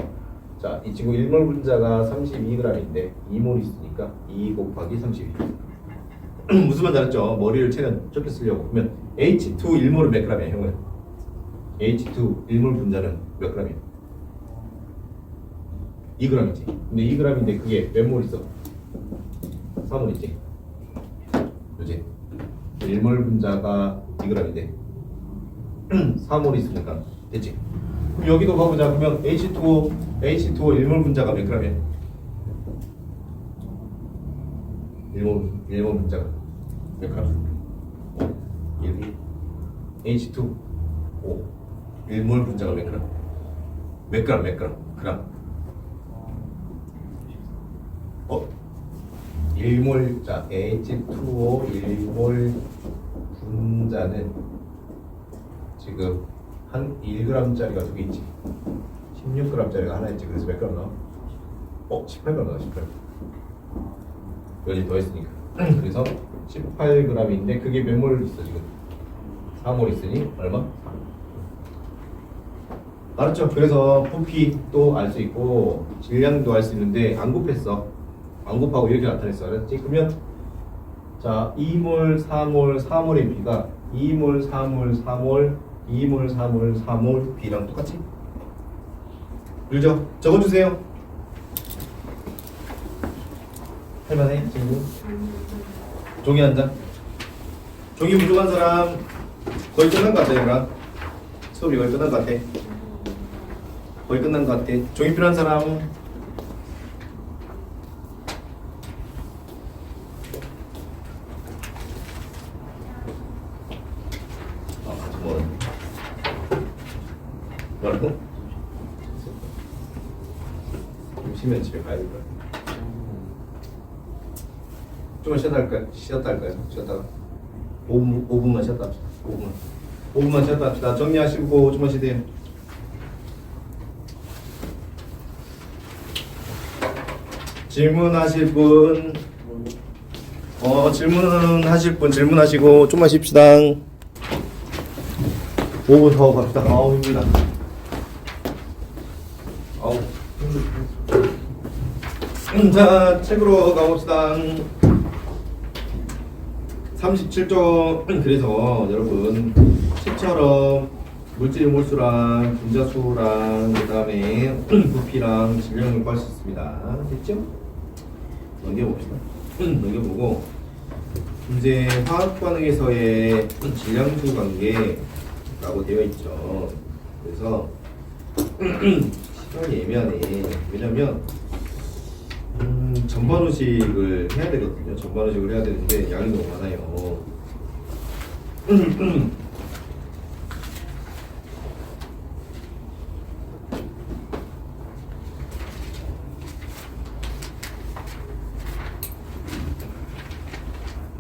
자, 이 친구 1몰 분자가 32g인데 2몰 있으니까 2 곱하기 32. 무슨 말인지 알았죠? 머리를 최대한 좁게 쓰려고. 그러면 H2 1몰은 몇 g이야, 형은? H2 1몰 분자는 몇 g이야? 2g이지. 근데 2g인데 그게 몇 몰 있어? 3몰 있지. 그지? 1몰 분자가 2g인데 3몰 있으니까 됐지? 그럼 여기도 가보자. 그러면 H2O 1몰 분자가 몇 g이야? 1몰 분자가 몇 g? 1. H2O 1몰 분자가 몇 g? 몇 g? 그람? 1몰 자 H2O 1몰 분자는 지금 한 1g짜리가 2개 있지. 16g짜리가 하나 있지. 그래서 몇 g 나와? 18g 나와. 18g. 여기 더했으니까. 그래서 18g인데 그게 몇 몰 있어 지금? 4몰 있으니 얼마? 4. 알았죠? 그래서 부피도 알 수 있고 질량도 알 수 있는데 안 곱했어. 안 곱하고 이렇게 나타냈어. 알았지? 그러면 자 2몰, 4몰, 4몰의 비가 2몰, 4몰, 4몰, 2몰, 4몰, 4몰 비랑 똑같이? 그죠? 적어주세요. 할만해 친구? 종이 한 장. 종이 부족한 사람 거의 끝난 것 같아 얘들아. 수업이 거의 끝난 것 같아. 거의 끝난 것 같아. 종이 필요한 사람? 뭐라고? 좀 쉬면 집에 가야 될 거야. 좀만 쉬었다 할까요? 쉬었다가 5분만 쉬었다 합시다. 5분만 쉬었다 합시다. 정리하시고 좀만 쉬세요. 질문하실 분 질문하시고 좀만 쉽시다. 5분 더 갑시다. 아우 힘들다. 아우. 자, 책으로 가봅시다. 37쪽. 그래서 여러분 책처럼 물질 몰수랑 분자수랑 그다음에 부피랑 질량을 구할 수 있습니다. 됐죠? 넘겨봅시다. 넘겨보고 이제 화학 반응에서의 질량수 관계라고 되어 있죠. 그래서 시간이 애매하네. 왜냐면 전반후식을 해야 되거든요. 전반후식을 해야 되는데 양이 너무 많아요.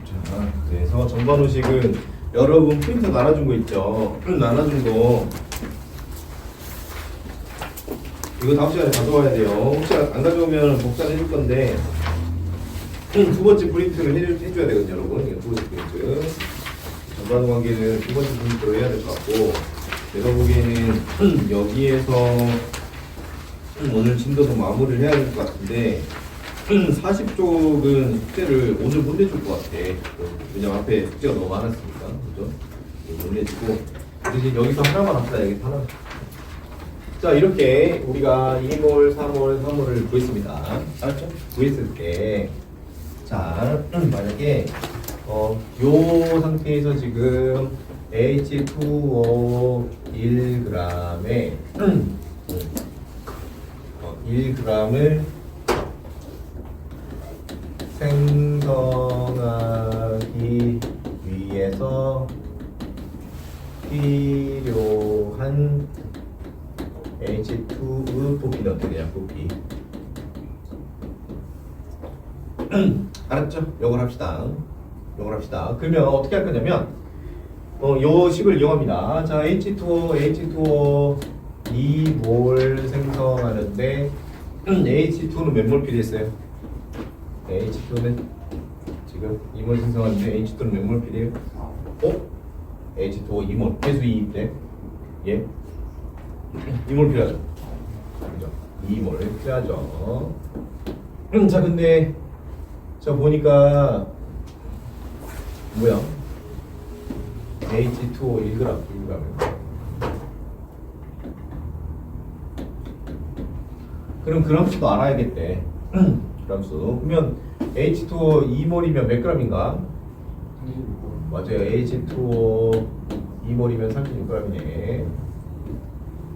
자, 그래서 전반후식은 여러분 프린터 나눠준 거 있죠. 나눠준 거 이거 다음 시간에 가져와야 돼요. 혹시 안 가져오면 복사를 해줄 건데 두 번째 프린트를 해줘야 되거든요, 여러분. 이거 두 번째 프린트. 전반 관계는 두 번째 프린트로 해야 될 것 같고, 내가 보기에는 여기에서 오늘 진도도 마무리를 해야 될 것 같은데 40쪽은 숙제를 오늘 못 내줄 것 같아. 왜냐면 앞에 숙제가 너무 많았으니까, 그죠? 못 내주고 대신 여기서 하나만 합시다. 여기서 하나. 자, 이렇게 우리가 2몰, 4몰, 3몰을 구했습니다. 알았죠? 구했을 때, 자, 만약에 요 상태에서 지금 H2O 1g에 1g을 생성하기 위해서 필요한 H2의 부피는 어떻게 되냐, 부피. 알았죠? 요걸 합시다. 그러면 어떻게 할 거냐면, 요 식을 이용합니다. 자, H2O 2몰 생성하는데, H2는 몇 몰 필요했어요? H2는 지금 2몰 생성하는데, H2는 몇 몰 필요해요? H2O 2몰. 해수 2인데, 예? 2몰 필요하죠. 그죠? 2몰 필요하죠. 자, 근데 자 보니까 뭐야? H2O 1g. 그럼 그람수도 알아야겠대. 그람수. 그러면 H2O 2몰이면 몇 g인가? 맞아요. H2O 2몰이면 36g이네.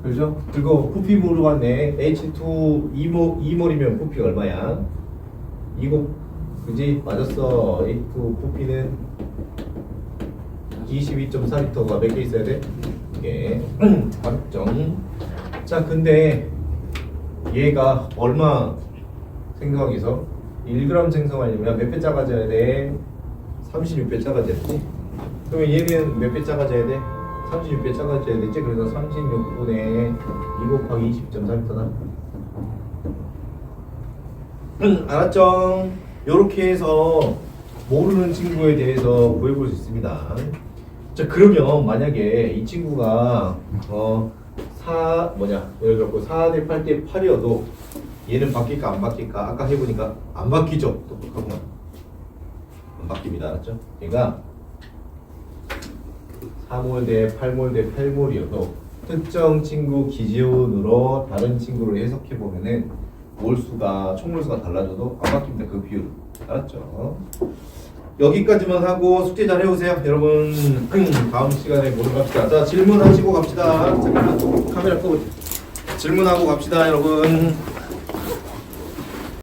그죠? 그리고 부피 모르겠네. H2 2몰이면 부피가 얼마야? 이거 그지? 맞았어. H2 부피는 22.4L가 몇 개 있어야 돼? 이게 합정. 자, 근데 얘가 얼마 생성하기 위해서 1g 생성하려면 몇 배 작아져야 돼? 36배 작아져야 돼. 그러면 얘는 몇 배 작아져야 돼? 36배 작아져야 되지. 그래서 36분의 2 곱하기 20.4m다. 알았죠? 요렇게 해서 모르는 친구에 대해서 구해볼 수 있습니다. 자, 그러면 만약에 이 친구가 4 대 8 대 8이어도 얘는 바뀔까 안 바뀔까? 아까 해보니까 안 바뀌죠. 똑똑하구만. 안 바뀝니다. 알았죠? 얘가 4몰 대 8몰 대 8몰이어도 특정 친구 기준으로 다른 친구를 해석해 보면은 몰수가 총몰수가 달라져도 안 바뀝니다. 그 비율. 알았죠? 여기까지만 하고 숙제 잘 해오세요 여러분. 다음 시간에 보러 갑시다. 자 질문하시고 갑시다. 잠깐만 카메라 끄고 질문하고 갑시다 여러분.